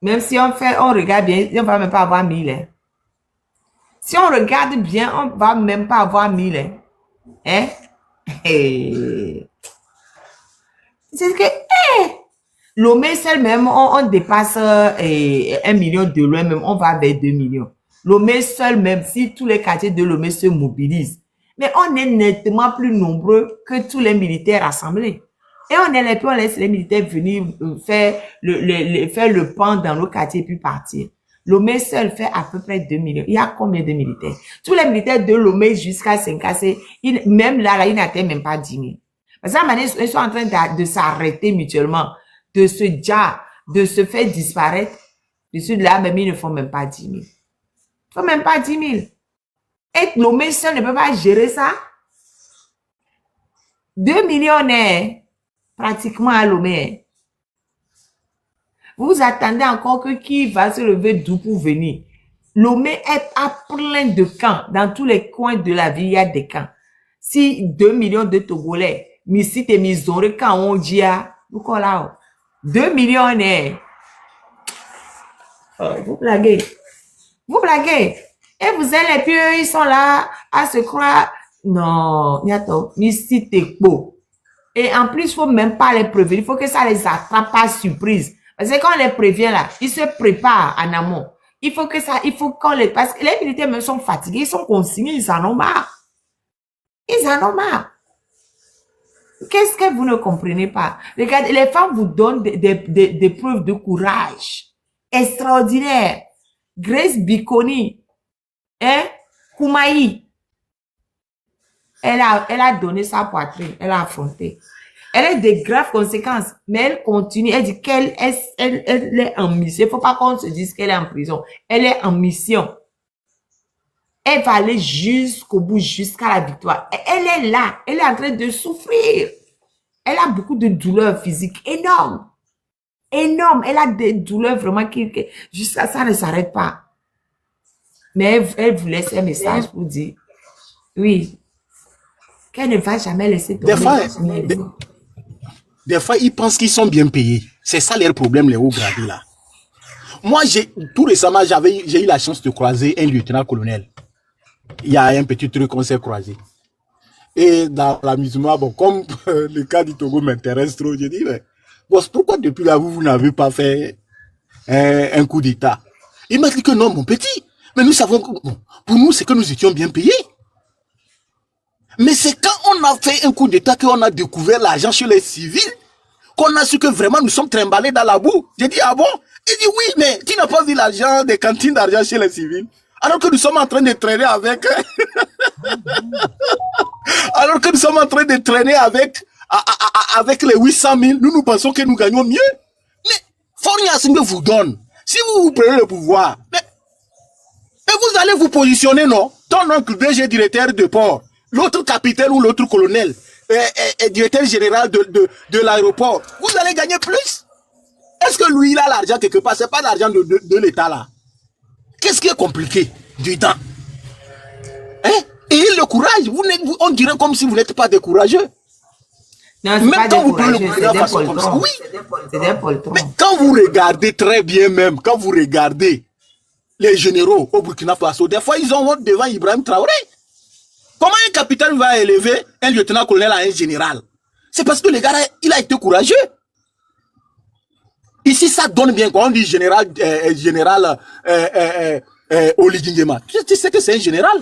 même si on regarde bien, on va même pas avoir 1000, hein. Si on regarde bien, on va même pas avoir 1000, hein. Hein? C'est que, Lomé seul même, on dépasse 1 million de loin même, on va vers 2 millions. Lomé seul même, si tous les quartiers de Lomé se mobilisent. Mais on est nettement plus nombreux que tous les militaires rassemblés. Et on laisse les militaires venir faire le pan dans nos quartiers puis partir. Lomé seul fait à peu près 2 millions. Il y a combien de militaires? Tous les militaires de Lomé jusqu'à Senkassé, même là, ils n'atteignent même pas 10 000. Parce que ils sont en train de s'arrêter mutuellement, de se faire disparaître. De ceux-là, même, ils ne font même pas 10 000. Ils ne font même pas 10 000. Et Lomé seul ne peut pas gérer ça. 2 millionnaires, pratiquement à Lomé. Vous attendez encore que qui va se lever d'où pour venir. Lomé est à plein de camps. Dans tous les coins de la ville, il y a des camps. Si 2 millions de Togolais, Missit et Mizore, quand on dit, vous là, 2 millionnaires. Oh, vous blaguez. Vous blaguez. Et vous allez, et puis eux, ils sont là à se croire. Non, Missit et beau. Et en plus, il faut même pas les prévenir. Il faut que ça les attrape par surprise. Parce que quand on les prévient là, ils se préparent en amont. Il faut qu'on les, parce que les militaires même sont fatigués, ils sont consignés, ils en ont marre. Ils en ont marre. Qu'est-ce que vous ne comprenez pas? Regardez, les femmes vous donnent des preuves de courage extraordinaires. Grace Bikoni, Koumaï, elle a donné sa poitrine, elle a affronté. Elle a des graves conséquences, mais elle continue. Elle dit qu'elle est en mission. Il ne faut pas qu'on se dise qu'elle est en prison. Elle est en mission. Elle va aller jusqu'au bout, jusqu'à la victoire. Elle est là. Elle est en train de souffrir. Elle a beaucoup de douleurs physiques énormes. Énormes. Elle a des douleurs vraiment qui jusqu'à ça ne s'arrête pas. Mais elle vous laisse un message pour dire, oui, qu'elle ne va jamais laisser tomber. Des fois, ils pensent qu'ils sont bien payés. C'est ça leur problème, les hauts gradés là. Moi, tout récemment, j'ai eu la chance de croiser un lieutenant-colonel. Il y a un petit truc qu'on s'est croisé. Et dans l'amusement, bon, comme le cas du Togo m'intéresse trop, j'ai dit, mais, boss, pourquoi depuis là, vous n'avez pas fait un coup d'État? Il m'a dit que non, mon petit. Mais nous savons que, bon, pour nous, c'est que nous étions bien payés. Mais c'est quand on a fait un coup d'État qu'on a découvert l'argent chez les civils, qu'on a su que vraiment nous sommes trimballés dans la boue. J'ai dit, ah bon? Il dit, oui, mais tu n'as pas vu l'argent des cantines d'argent chez les civils? Alors que nous sommes en train de traîner avec... alors que nous sommes en train de traîner avec les 800 000, nous pensons que nous gagnons mieux. Mais Fournier vous donne. Si vous prenez le pouvoir, et vous allez vous positionner, non? Ton oncle DG directeur de port, l'autre capitaine ou l'autre colonel, directeur général de l'aéroport, vous allez gagner plus. Est-ce que lui, il a l'argent quelque part? C'est pas l'argent de l'État là. Qu'est-ce qui est compliqué du temps? Hein? Et le courage, on dirait comme si vous n'êtes pas décourageux. Non, même quand vous prenez le courage de façon comme ça, oui. C'est des poltrons. Mais quand vous regardez très bien même, quand vous regardez les généraux au Burkina Faso, des fois ils ont honte devant Ibrahim Traoré. Comment un capitaine va élever un lieutenant-colonel à un général? C'est parce que le gars, il a été courageux. Ici, ça donne bien quand on dit général Oligui Nguema. Tu sais que c'est un général.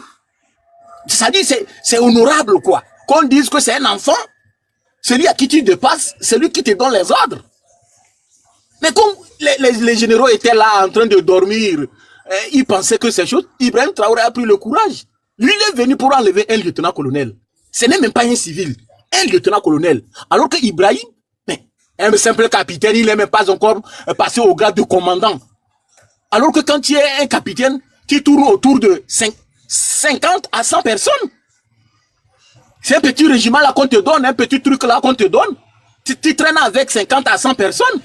Ça dit c'est honorable quoi. Qu'on dise que c'est un enfant, celui à qui tu dépasses, c'est lui qui te donne les ordres. Mais comme les généraux étaient là en train de dormir, ils pensaient que c'est chose. Ibrahim Traoré a pris le courage. Lui, il est venu pour enlever un lieutenant-colonel. Ce n'est même pas un civil, un lieutenant-colonel. Alors que Ibrahim, un simple capitaine, il n'est même pas encore passé au grade de commandant. Alors que quand tu es un capitaine, tu tournes autour de 50 à 100 personnes. C'est un petit régiment là qu'on te donne, un petit truc là qu'on te donne. Tu traînes avec 50 à 100 personnes.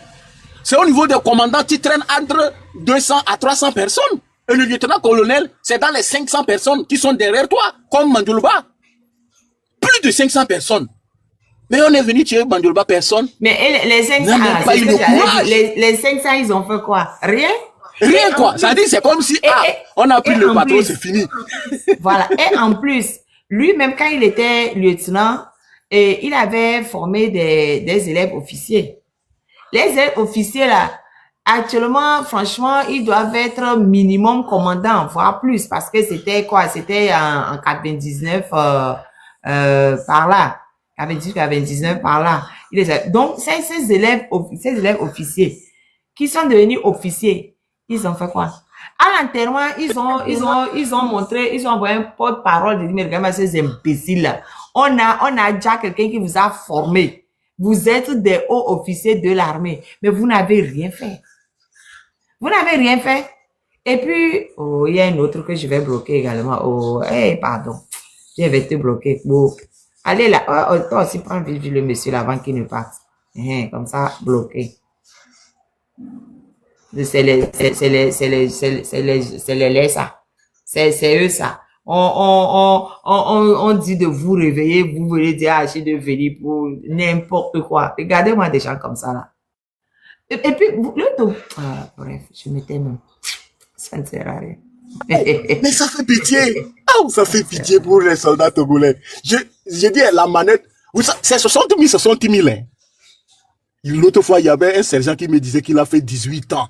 C'est au niveau des commandants, tu traînes entre 200 à 300 personnes. Et le lieutenant-colonel, c'est dans les 500 personnes qui sont derrière toi, comme Mandjoulouba. Plus de 500 personnes. Mais on est venu tuer Mandjoulouba, personne. Mais les 500, les 500, ils ont fait quoi? Rien? Rien quoi. Ça dit, c'est comme si, on a pris le bateau, c'est fini. Voilà. Et en plus, lui-même, quand il était lieutenant, il avait formé des élèves officiers. Les élèves officiers, là, actuellement, franchement, ils doivent être minimum commandants, voire plus, parce que c'était quoi? C'était en 99, par là. 98 par là. Donc, ces élèves officiers qui sont devenus officiers, ils ont fait quoi? À l'enterrement, ils ont montré, ils ont envoyé un porte-parole de dire, mais regardez ces imbéciles-là. On a déjà quelqu'un qui vous a formé. Vous êtes des hauts officiers de l'armée, mais vous n'avez rien fait. Vous n'avez rien fait. Et puis, il y a une autre que je vais bloquer également. Pardon. Je vais te bloquer. Bon. Allez là, toi aussi prends vite le monsieur là avant qu'il ne parte. Comme ça, bloqué. C'est les ça. C'est eux ça. On dit de vous réveiller, vous voulez dire j'ai de venir pour n'importe quoi. Regardez-moi des gens comme ça là. Et puis, le tout. Bref, je me même. Ça ne sert à rien. Mais ça fait pitié. Ça fait pitié pour les soldats togolais. Je dis la manette. C'est 60 000. Hein. L'autre fois, il y avait un sergent qui me disait qu'il a fait 18 ans.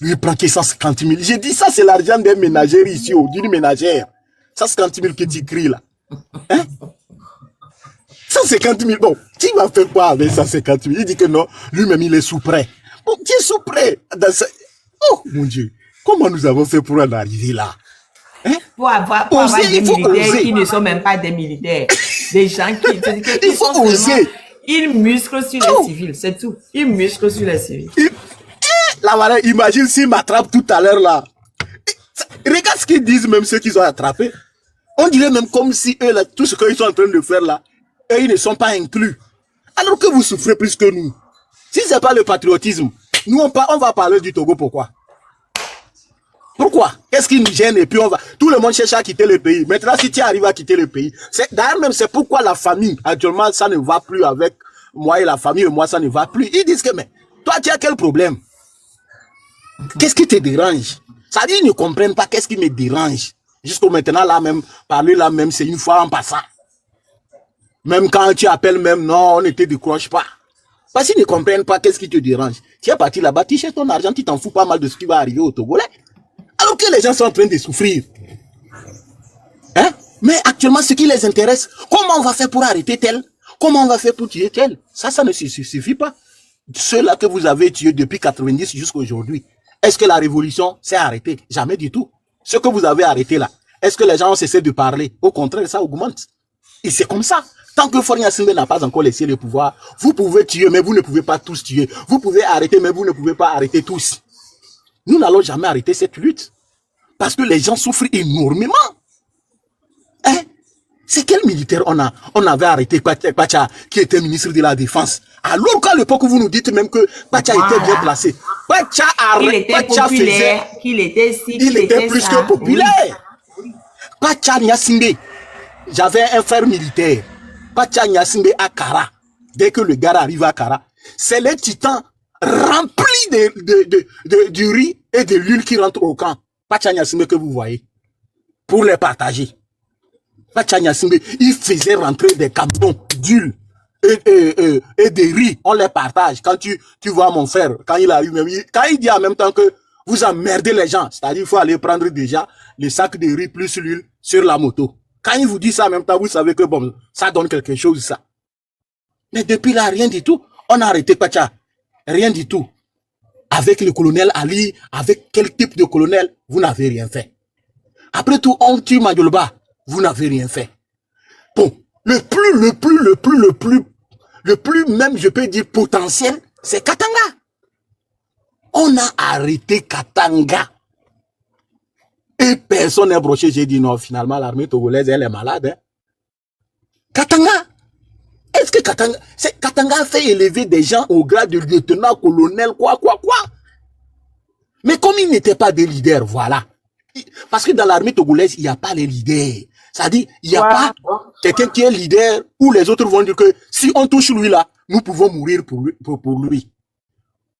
Lui, il prend que 150 000. J'ai dit, ça, c'est l'argent des ménagères ici, d'une ménagère. 150 000 que tu cries là. Hein? 150 000. Bon, tu vas faire quoi avec 150 000? Il dit que non, lui-même, il est sous prêt. Bon, tu es sous prêt. Oh, mon Dieu. Comment nous avons fait pour en arriver là? Hein? Pour avoir des militaires qui ne sont même pas des militaires. Des gens qui il faut oser. Ils musclent sur les civils, c'est tout. Ils musclent sur les civils. Là, voilà, imagine s'ils m'attrapent tout à l'heure là. Regarde ce qu'ils disent, même ceux qu'ils ont attrapés. On dirait même comme si eux, là, tout ce qu'ils sont en train de faire là, eux, ils ne sont pas inclus. Alors que vous souffrez plus que nous. Si ce n'est pas le patriotisme, nous, on va parler du Togo, pourquoi? Pourquoi? Qu'est-ce qui nous gêne? Et puis tout le monde cherche à quitter le pays. Maintenant, si tu arrives à quitter le pays, d'ailleurs même c'est pourquoi la famille, actuellement, ça ne va plus avec moi et la famille, et moi, ça ne va plus. Ils disent que, mais, toi, tu as quel problème? Qu'est-ce qui te dérange? Ça dit, ils ne comprennent pas qu'est-ce qui me dérange. Jusqu'au maintenant, là même, parler là même, c'est une fois en passant. Même quand tu appelles même, non, on ne te décroche pas. Parce qu'ils ne comprennent pas qu'est-ce qui te dérange. Tu es parti là-bas, tu cherches ton argent, tu t'en fous pas mal de ce qui va arriver au Togolais. Alors que les gens sont en train de souffrir. Hein? Mais actuellement, ce qui les intéresse, comment on va faire pour arrêter tel? Comment on va faire pour tuer tel? Ça ne suffit pas. Ceux-là que vous avez tués depuis 90 jusqu'à aujourd'hui, est-ce que la révolution s'est arrêtée? Jamais du tout. Ce que vous avez arrêté là, est-ce que les gens ont cessé de parler? Au contraire, ça augmente. Et c'est comme ça. Tant que Faure Gnassingbé n'a pas encore laissé le pouvoir, vous pouvez tuer, mais vous ne pouvez pas tous tuer. Vous pouvez arrêter, mais vous ne pouvez pas arrêter tous. Nous n'allons jamais arrêter cette lutte. Parce que les gens souffrent énormément. Hein? C'est quel militaire on avait arrêté Kwacha, qui était ministre de la Défense? Alors qu'à l'époque, vous nous dites même que Kwacha était bien placé. Kwacha populaire, qu'il était si, il était plus que populaire. Kwacha Nyasimbe, j'avais un frère militaire. Kwacha Nyasimbe à Kara. Dès que le gars arrive à Kara, c'est les titans remplis du riz et de l'huile qui rentrent au camp. Kwacha Nyasimbe que vous voyez. Pour les partager. Kwacha Nyasimbe, il faisait rentrer des camions d'huile et des riz. On les partage. Quand tu vois mon frère, quand il arrive, quand il dit en même temps que vous emmerdez les gens, c'est-à-dire il faut aller prendre déjà les sacs de riz plus l'huile sur la moto. Quand il vous dit ça en même temps, vous savez que bon, ça donne quelque chose, ça. Mais depuis là, rien du tout. On a arrêté Kwacha. Rien du tout. Avec le colonel Ali, avec quel type de colonel, vous n'avez rien fait. Après tout, on tue Majolba. Vous n'avez rien fait. Bon, le plus même, je peux dire potentiel, c'est Katanga. On a arrêté Katanga. Et personne n'est broché. J'ai dit non, finalement, l'armée togolaise, elle est malade. Hein. Katanga. Est-ce que Katanga fait élever des gens au grade de lieutenant, colonel, quoi. Mais comme ils n'étaient pas des leaders, voilà. Parce que dans l'armée togolaise, il n'y a pas les leaders. C'est-à-dire, il n'y a pas quelqu'un qui est leader où les autres vont dire que si on touche lui là, nous pouvons mourir pour lui.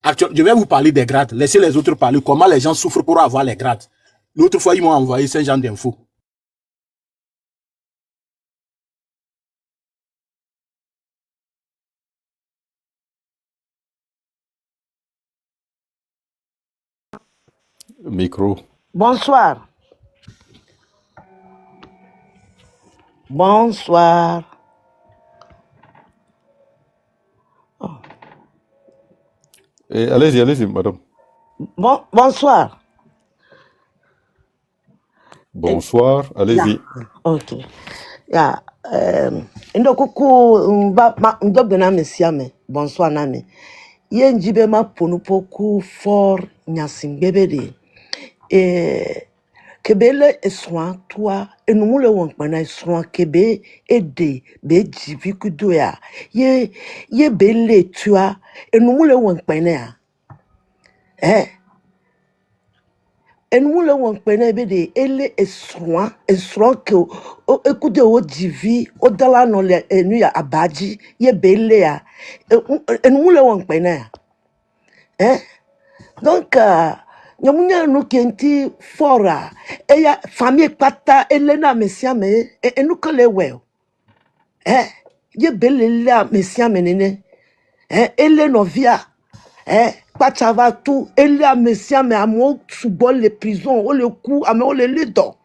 Actuellement, je vais vous parler des grades. Laissez les autres parler. Comment les gens souffrent pour avoir les grades. L'autre fois, ils m'ont envoyé ce genre d'infos. Micro. Bonsoir. Bonsoir. Oh. Allez-y, madame. Bonsoir. Bonsoir, allez-y. Ok. Ya, ndokuku ndobe na mesiame. Bonsoir nami. Ye njibe ma ponupoku for nyasimbebe de. Kebele eswa toi enumule wonkpana eswa kebe ede be jivikudo ya. Ye bele tua enumule wonkpana ya. Enumule wonkpana be de ele eswa ke ekude o jivi o dala no le enu ya abaji ye bele ya. Enumule wonkpana ya. Donc nyamunya no kenti fora eya famille pata elena mesiame enukale well ye belela mesiame nene ele novia pachava tout ele mesiame amo subo les prisons o le coup amo le lido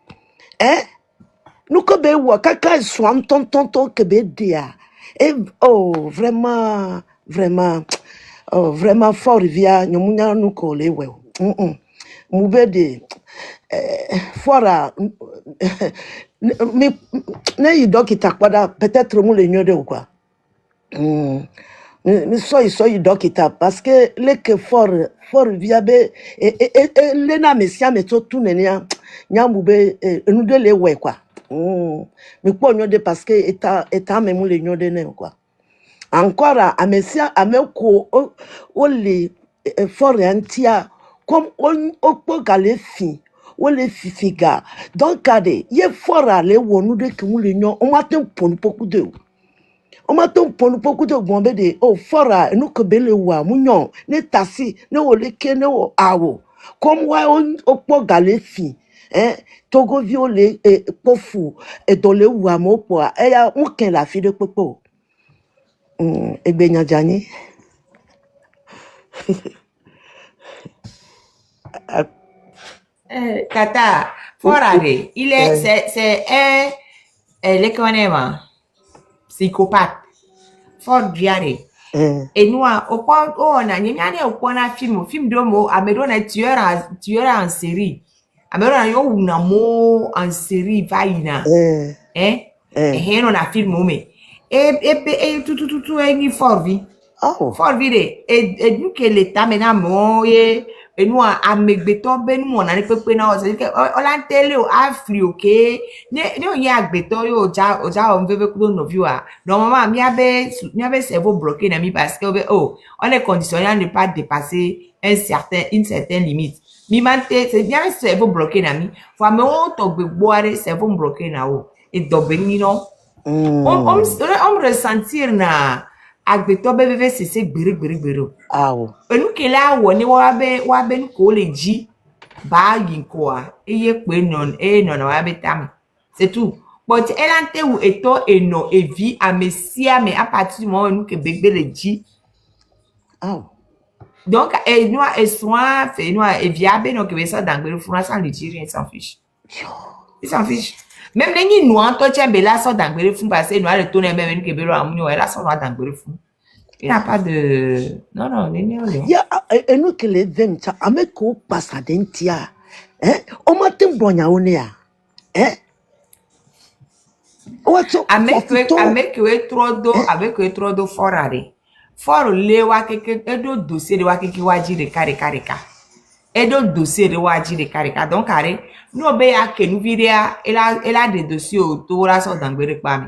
nuko be wa kaka swam tonton ke be dia oh vraiment fort via nyamunya nuko le well Moubede fora ne yi dokita kwada peut-être mu le nyode ou quoi mi so yi dokita parce que le que fort viabe le na mesia me to tout nenia nyamube nous de le we quoi mi po nyode parce que eta me mu le nyode ne quoi encore a mesia ameko o le fort antia comme on peut galer fi ou les fifiga donc kade ye fora le wonu de ki le nyon on matin pon beaucoup de gombe de oh fora nous que bele wa munyon ne tasi ne o le ke ne o awo comme wa on peut galer fi togo violé pofu et dans le wa mo po ya muken la fi de popo egbenya jani Tata, forare, c'est le connaît, psychopathe, fort diarrhée. Et nous, au point où on a au point film de mots, Améron est tueur en série. Améron est un mot en série, vaina. Et on a film, et tout est fort vie. Fort vie, et nous que l'État maintenant, et nous à megbeto ben nous on a pepe na c'est que on la télé au afri OK ne on y a gbeto yo ja on veut que no view a normalement mi abe cerveau bloqué na mi parce que oh on est conditionné à ne pas dépasser une certaine limite mi mante c'est bien cerveau bloqué na mi faut me on to boire cerveau bloqué na o et do beni non on ressentir na agbeto bebe c'est gbiri Ah ouais. enu kele awo ni wa be nu ko le ji ba yin ko a eye pe non na wa be tam c'est tout but elante ou eto eno evi amesia me à partir du moment où que bebe le ji Ah ouais. donc nous et soin fait nous evi abe no que be ça dans le France sans le dire il s'en fiche même les nous en toi tiens bela ça dans le fond parce que nous a le tourner même que belo amunyo elle ça dans le fond il n'y a pas de non Ya enu kele vem cha ameko pasa dentia. O matin bonya one ya. Wacho avec trop d'eau forare for le wa keke edo dossier de wa keke waji de karika edo dossier de waji de karika donc are no be ya ke nu vidéa elle a des dossiers autour là so dangbere pa mi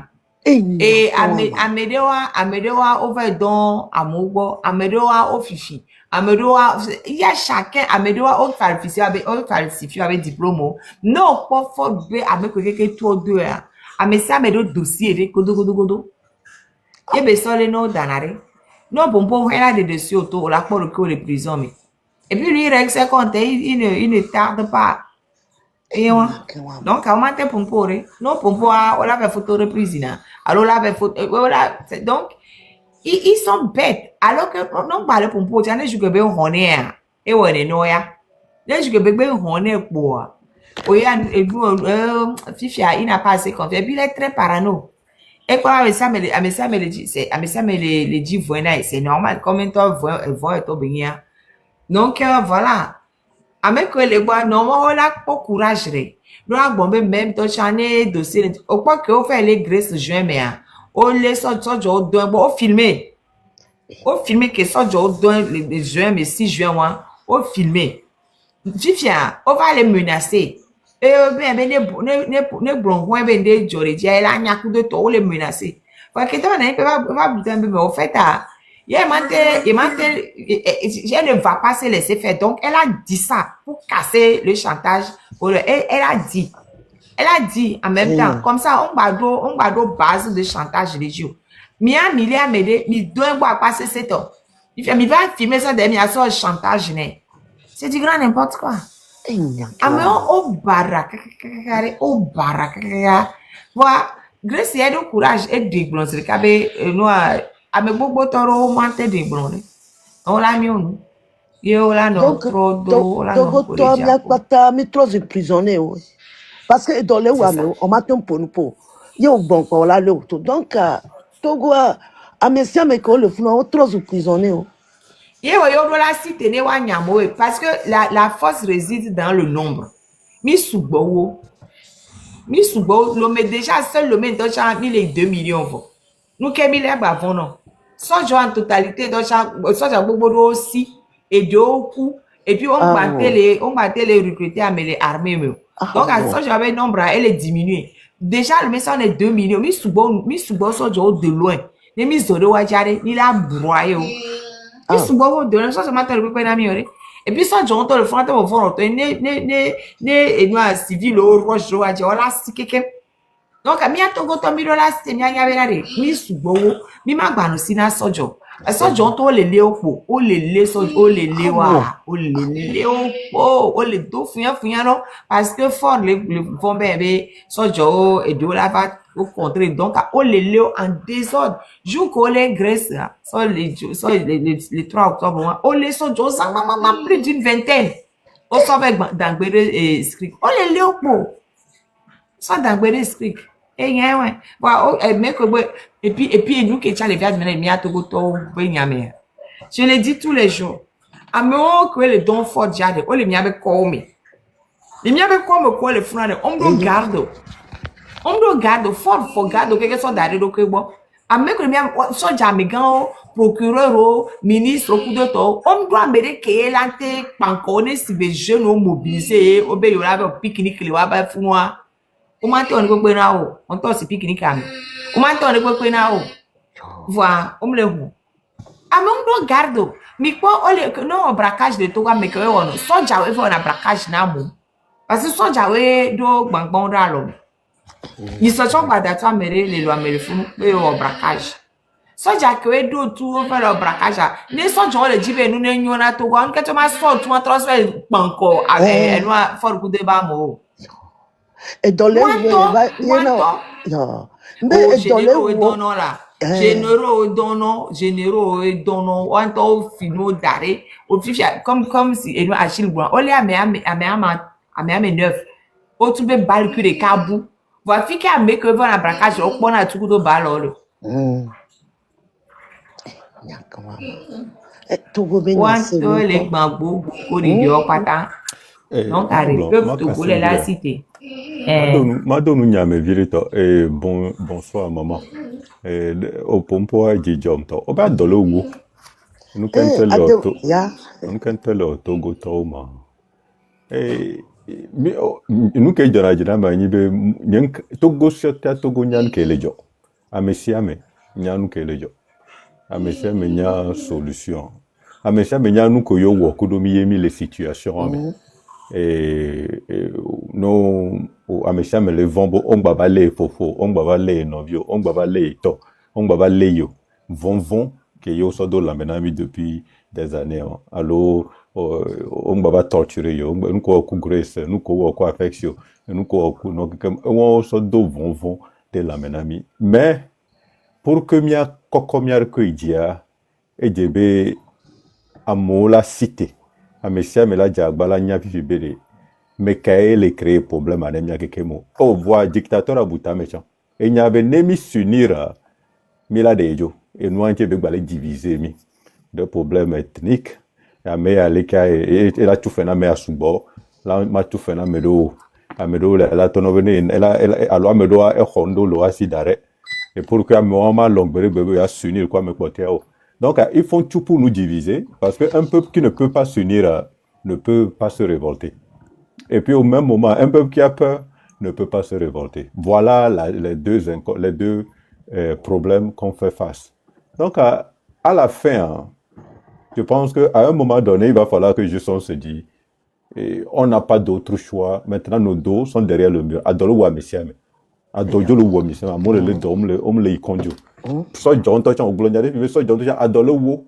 et amedewa over don amogbo amedewa ofifi amedewa il y a chacun amedewa o falsifié avec diplôme non pas faut be avec quelqu'un tout deux amesa amedo dossier de godo et be so le no danare non bon elle a des dossiers autour la pour que les prisons mais et puis lui règle ses comptes il ne tarde pas. Et donc, comment t'es pour non pour on l'a fait photo reprise alors là fait photo voilà donc ils sont bêtes alors que non parler pour tu as joué bien honné et on est noya là joué bien honné pour oya et fifia il n'a pas assez confiance et puis il est très parano et quoi avec ça mais le dit c'est ça mais les dit voilà c'est normal combien de temps voit et bien donc voilà avec que les bois non on a pas courage nous a bombé même ton chané dossier au quoi que on fait les graisses juin mais on les sort au don bon filmer que sort au don les juin mais 6 juin on filmer fifia on va les menacer et ben ne blongon ben de jori dia la nyaku de to on les menacer parce que toi n'a pas putain mais au fait il ne va pas se laisser faire. Donc, elle a dit ça pour casser le chantage. Elle a dit en même temps, comme ça, on va base de chantage les jours. Mia Milia m'aider, mi doit pas passer 7 ans. Il fait, mi va filmer ça derrière, ça chantage, c'est du grand n'importe quoi. Mais au baraque, voilà, Grace, il y a du courage et du blanc, c'est le cabé, noir. Avec beaucoup toro monter des blondes. On l'a mis on. Yo là non trop d'eau là non. Donc toi mi akpata mi trop emprisonné parce que dans les on m'a ton pour nous. Yo bon pour là le tout. Donc Togo a monsieur me ko le fou trop emprisonné. Yo doit la cité ne wa nyamo parce que la force réside dans le nombre. Mi subo le déjà seul le men donc il est 2 millions. Nous kebile bavon non. Sojo en totalité donc sojo gbogbo aussi et deux coups et puis on battait les recruter à les armées donc à sojo avec nombre elle est diminuée déjà le message est 2 millions mi subo sojo de loin ne mi zoro wajare ni la broyer mi subo de loin sojo matin le pe na mi ore et puis sojo on to le front au fond ne et noir civil au roche wajare on la sikeke. Donc, mi a togo to mi do la se mi anya berare mi subo mi ma gba no sina sojo to le le opo o le sojo o le le wa o le opo o le do fuyan no parce que fort le vont bébé sojo et do la va au contraire donc o le en désordre jour ko les Grèce les 3 octobre o le sojo ça plus d'une vingtaine o so avec dangbere script o le opo ça dangbere script. Et ouais et puis nous qui tient les viages maintenant mi a togo to benyame je le dis tous les jours amo que le don fort jade o le mi abe comme quoi le frère on do garde fort garde quelque chose d'arrêt donc bon Avec le mien, so jamigan, procureur, ministre, coup de temps, on doit me que l'ante, pancone, si les jeunes ont mobilisé, au béo là, pique-nique, les wabas, founois. On m'entend, on peut pas, on t'en c'est pique-nique à nous. On m'entend, on peut pas, voilà, on me le voit. Ah, mais on doit garder. Mais quoi, on le, non, braquage de toi, mais que on, so jawe, on a braquage n'a parce que so jawe, do, bang, bang, ralo. Ils se sont pas d'accord, mais les lois, mais le fou, au braquage. Soja que do tout faire le braquage. Les soja le dit nous n'ayons pas tout. On que tu m'as sorti, tu m'as transféré banco avec nous fort coup de bamo. Et dans les non. Mais généraux et donnons là. Généraux et donnons. On t'en finot d'arrêt. Au plus comme si et nous Achille Bouin. On les a neuf. Au tout be balle que les cabou. Voilà fi qu'à me que va la braquage. Au point à tout de balle. Wanto les bambous pour les dieux pata. Donc arrive Togo les la cité. Madame Nyame Virito, bonsoir maman. Au pompo a dit jomto. Au bas de l'eau. Nous cantons le Togo Toma. Nous qui de la Jama, ni Togo Shota Togo Nyan Kelejo. A Messiame, Nyan Kelejo. A Messiame Nya solution. A Messiame Nya nous koyo wakudomi yemi les situations. No Messiame le vombo, on baba le fofo, on baba le novio, on baba le to, on baba le yo. Von, que yo sodo la menami depuis des années. Alors, on baba torturer yo, nous ko ku grace, nous ko ku affection, nous ko ku no on sodo von de la menami. Mais pour que mia kokomiar ko idia e djebe amola cité a messia me la diagbala nya vivibere mais kaele créer problème à nemia kekemo o voix dictateur abuta méchant et nya be nemi s'unir mila dejo et nous entier be balé diviser mi de problèmes ethniques ya me aleka et la tout fait na me asubo la ma tout fait na medo amedo la tonovene elle alors medo e hondo lo asidare. Et pour que Mohamed Longbere bébé a s'unir quoi me porter. Donc ils font tout pour nous diviser parce qu'un peuple qui ne peut pas s'unir ne peut pas se révolter. Et puis au même moment, un peuple qui a peur ne peut pas se révolter. Voilà les deux problèmes qu'on fait face. Donc à la fin, je pense qu'à un moment donné, il va falloir que on se dise on n'a pas d'autre choix. Maintenant nos dos sont derrière le mur. Adolo wa messiame. Adojo le womi c'est amole le dom le om le ikonjo so jonto chan oglonyare bi so jonto chan adole wo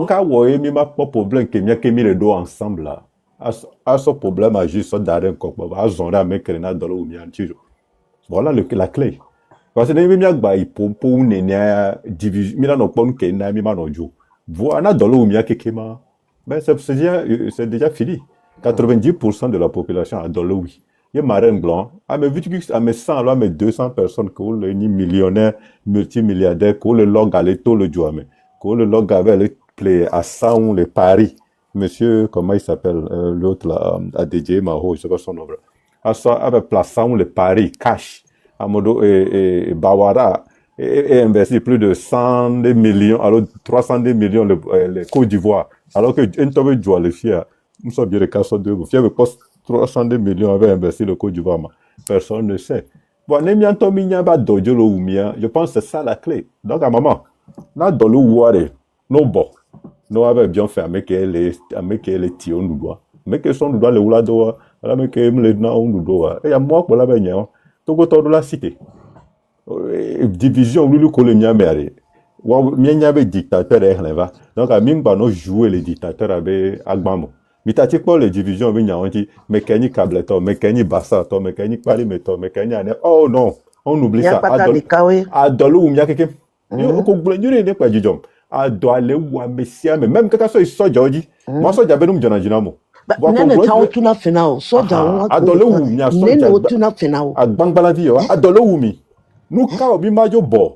ka wo emi ma problème que mia kemi le do ensemble là a ce problème a juste so dare ko ba zonra me kere na adole wo mi antijo voilà la clé parce que mi agba ipopo ne ne division mi na no pon ke na mi ma no jo voilà na adole wo mi akekema ben c'est déjà fini 90% de la population adole oui. Il y a Marin Blanc, à mes 100, à mes 200 personnes, qui ont le millionnaire, multimilliardaire, qui ont le log à l'étau, le jouame, qui ont le log avec les à 100 les paris. Monsieur, comment il s'appelle, l'autre là, ADJ Maho, je sais pas son nom. À ça, avec place 100 les paris, cash, à modo et Bawara, et investi plus de 100 millions, alors 300 millions les Côte d'Ivoire. Alors que, un tombé de jouer les fiers, nous sommes bien les cas de vous, fiers, mais poste 300 millions avaient investi le Côte d'Ivoire. Personne ne sait. Bon, je pense que c'est ça la clé. Donc, à maman, là, dans le ouare, nos bon, nous avons bien fait, mais qu'elle est tion nous doit. Mais que son nous doit le oulado, mais que me le nous doit. Et à moi, pour la bagnole, tout le temps de la cité. Division, lui, le colonien mère. Il y avait dictateur, donc, à Mimba, nous jouer les dictateurs avec Agbamo. Mitati pour les divisions vignent on dit mécanique cableton mécanique bassaton mécanique palimeton mécanique oh non on oublie ça adolo ou miakeke yo ko gblendure ne kwa jijom adole wa mesia même quand ça soja oji moi soja benum jona jinamo nene tawo tuna finao soja wa adole ou mia soja nene tuna finao agbangbala vi yo adole ou mi nous ka obi majo bo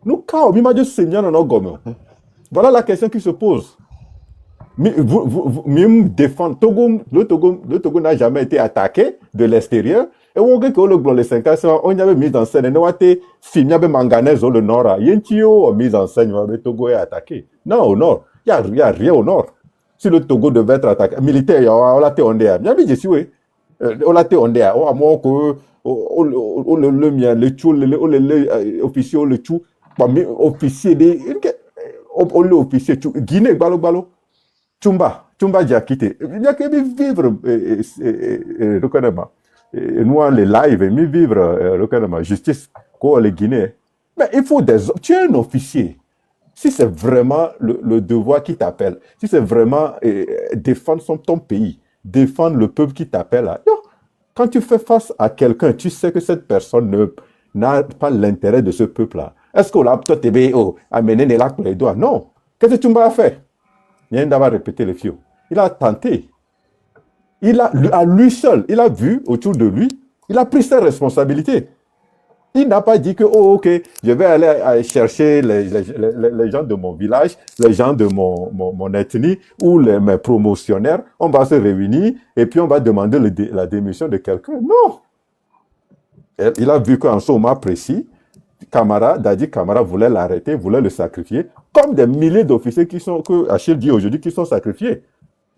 nous ka obi majo semia no gomo voilà la question qui se pose. Mais vous me défendez. Le Togo n'a jamais été attaqué de l'extérieur. Et on que le gros les 5 ans, on y avait mis en scène, et on a été filmé avec manganèse au nord. Il y a une mise en scène, le Togo est attaqué. Non, au nord. Il n'y a rien au nord. Si le Togo devait être attaqué, militaire, on l'a été on est. Bien, je suis, oui. On l'a été on est. On a moins que, le mien, le tchou, le officier, le tchou, officier des, officier tchou, Guinée, balo. Chumba Diakité. Il y a que vivre, reconnaissement. Nous, les live, mais vivre, reconnaissement, justice, quoi, les Guinéens. Mais il faut des, tu es un officier. Si c'est vraiment le devoir qui t'appelle, si c'est vraiment défendre ton pays, défendre le peuple qui t'appelle, quand tu fais face à quelqu'un, tu sais que cette personne n'a pas l'intérêt de ce peuple-là. Est-ce que là, toi, t'es amené les lacs pour les doigts? Non. Qu'est-ce que Chumba a fait? Il y a un d'avoir répété le fio. Il a tenté. Il a, à lui seul, il a vu autour de lui, il a pris ses responsabilités. Il n'a pas dit que, oh, ok, je vais aller chercher les gens de mon village, les gens de mon ethnie ou mes promotionnaires, on va se réunir et puis on va demander la démission de quelqu'un. Non! Il a vu qu'en ce moment précis, Dadi Camara voulait l'arrêter, voulait le sacrifier, comme des milliers d'officiers que Achille dit aujourd'hui qui sont sacrifiés.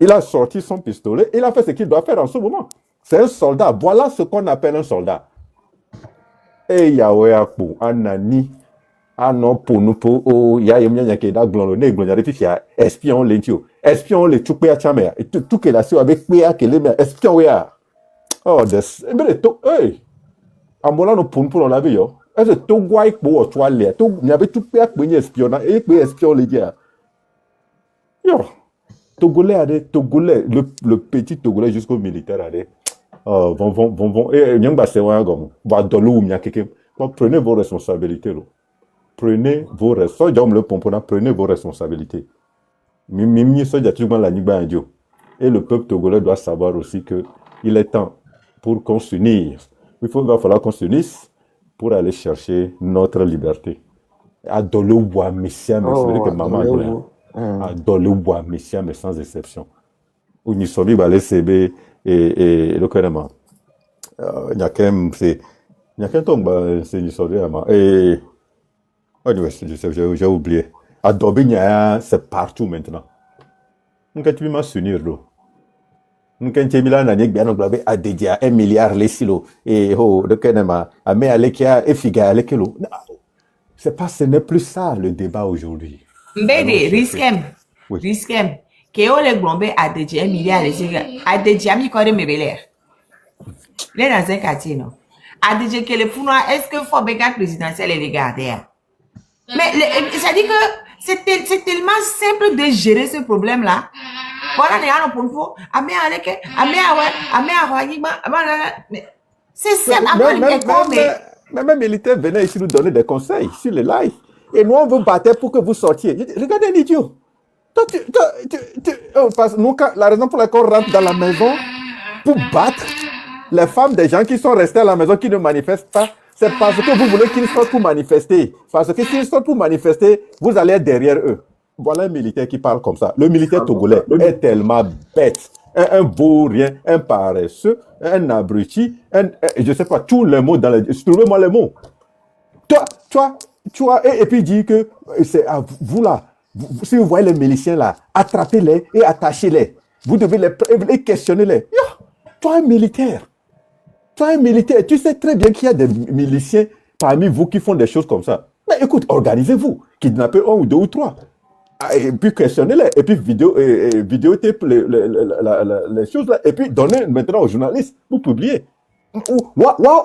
Il a sorti son pistolet, il a fait ce qu'il doit faire en ce moment. C'est un soldat. Voilà ce qu'on appelle un soldat. Et Yahweh a pour Anani, Anon pour nous, pour Yahweh qui est dans le glorifié, espion l'intio, espion les choupe à chamère, et tout que la sœur avec Péa qui les met, espion, oh, mais hey, à mon nom pour la vie, yo. Est-ce que tout guay pour toi les tout n'y avait tout père pour espionnage et pour espion les gars. Yo, Togolais, le petit Togolais jusqu'au militaire allez. Vont et nyamba c'est un gom. Va dolo mia keke. Prenez vos responsabilités là. Prenez vos responsabilités. Prenez vos responsabilités. Mimi soja tu la niba indio. Et le peuple togolais doit savoir aussi que il est temps pour qu'on s'unisse. Il va falloir qu'on s'unisse pour aller chercher notre liberté. Adolo wa messia, mais c'est vrai que maman adolo wa messia, mais sans exception. Unisobi va laisser et le carrément. Il y a quand même, c'est tombe, c'est Unisobi, et, anyway, j'ai oublié. Adobe, c'est partout maintenant. Quand tu m'as s'unir, là. Quand tu m'as dit que bien on a dédié 1 milliard les silos et le Canada a mis à l'équia et figa à l'équilo. Ce n'est plus ça le débat aujourd'hui. Mbede, risquem. Que on les glombe a dédié 1 milliard les silos. A dédié mi quoi de mes belles. Les dans un quartier non. A dédié que les founois est-ce que faut bégat présidentiel et les garder. Mais ça dit que c'est tellement simple de gérer ce problème là. Voilà, c'est simple. Même militaires venaient ici nous donner des conseils sur les lives. Et nous, on veut battre pour que vous sortiez. Regardez un idiot. La raison pour laquelle on rentre dans la maison pour battre les femmes des gens qui sont restés à la maison, qui ne manifestent pas, c'est parce que vous voulez qu'ils sortent pour manifester. Parce que s'ils sortent pour manifester, vous allez être derrière eux. Voilà un militaire qui parle comme ça. Le militaire togolais est tellement bête. Un vaurien, un paresseux, un abruti, je sais pas, tous les mots dans les... Trouvez-moi les mots. Toi, et puis dit que c'est à vous là. Si vous voyez les miliciens là, attrapez-les et attachez-les. Vous devez les questionner-les. Toi, un militaire, tu sais très bien qu'il y a des miliciens parmi vous qui font des choses comme ça. Mais écoute, organisez-vous. Kidnappez 1 ou 2 ou 3. Et puis questionnez-les, et puis vidéotape les choses là, et puis donnez maintenant aux journalistes pour publier.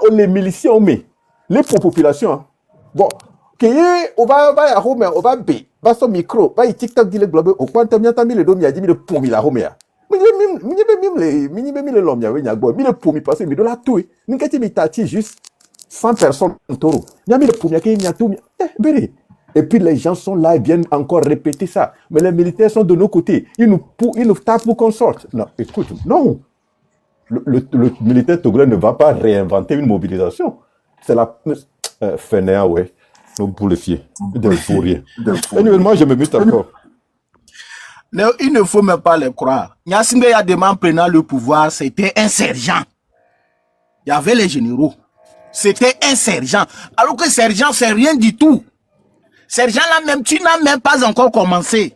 Les miliciens ont mis les populations. Hein. Bon, on va B, va son micro, va y TikTok dit le globe, au point de temps mis le dôme, il a dit le poumi la homea. Mais le l'homme, il y avait le poumi parce que il a tout. Nous quand il tati juste 100 personnes en taureau. Il y a mis le poumi, il y a tout. Et puis les gens sont là et viennent encore répéter ça. Mais les militaires sont de nos côtés. Ils nous tapent pour qu'on sorte. Non, écoute, non. Le militaire togolais ne va pas réinventer une mobilisation. C'est la... Fainéant, ouais. Nous pour le fier. De fourrier. Moi, je me bute encore. Non, il ne faut même pas les croire. Nyasimbe Yadema prenant le pouvoir, c'était un sergent. Il y avait les généraux. C'était un sergent. Alors que sergent, c'est rien du tout. Sergent là même, tu n'as même pas encore commencé.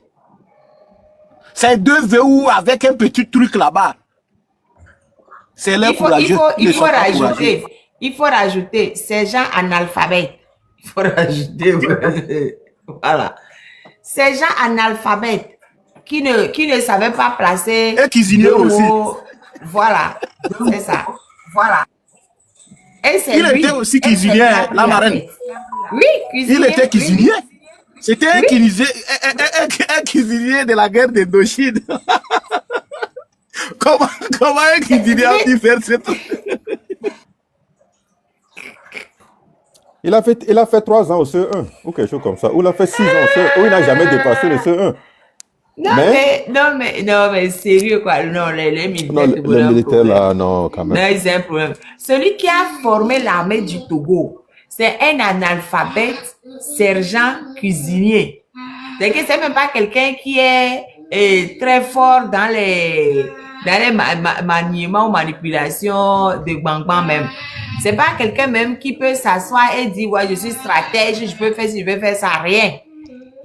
C'est 2 VU avec un petit truc là-bas. C'est l'air courageux. Il faut rajouter sergent analphabète. Il faut rajouter. Voilà. Sergent analphabète qui ne savait pas placer. Et cuisinier aussi. Voilà. C'est ça. Voilà. Et il était aussi cuisinier, la marraine. Oui, cuisinier. Il était cuisinier. Oui. C'était un cuisinier de la guerre d'Indochine. Comment un cuisinier a pu faire ce truc? Il a fait 3 ans au CE1 ou quelque chose comme ça. Ou il a fait 6 ans au CE1 où il n'a jamais dépassé le CE1. Non, mais sérieux quoi. Non, les militaires. Non, les militaires là, non, quand même. Non, c'est un problème. Celui qui a formé l'armée du Togo, c'est un analphabète sergent cuisinier. C'est même pas quelqu'un qui est très fort dans les maniements ou manipulations de Bang même. C'est pas quelqu'un même qui peut s'asseoir et dire ouais je suis stratège, je peux faire ci, je peux faire ça, rien.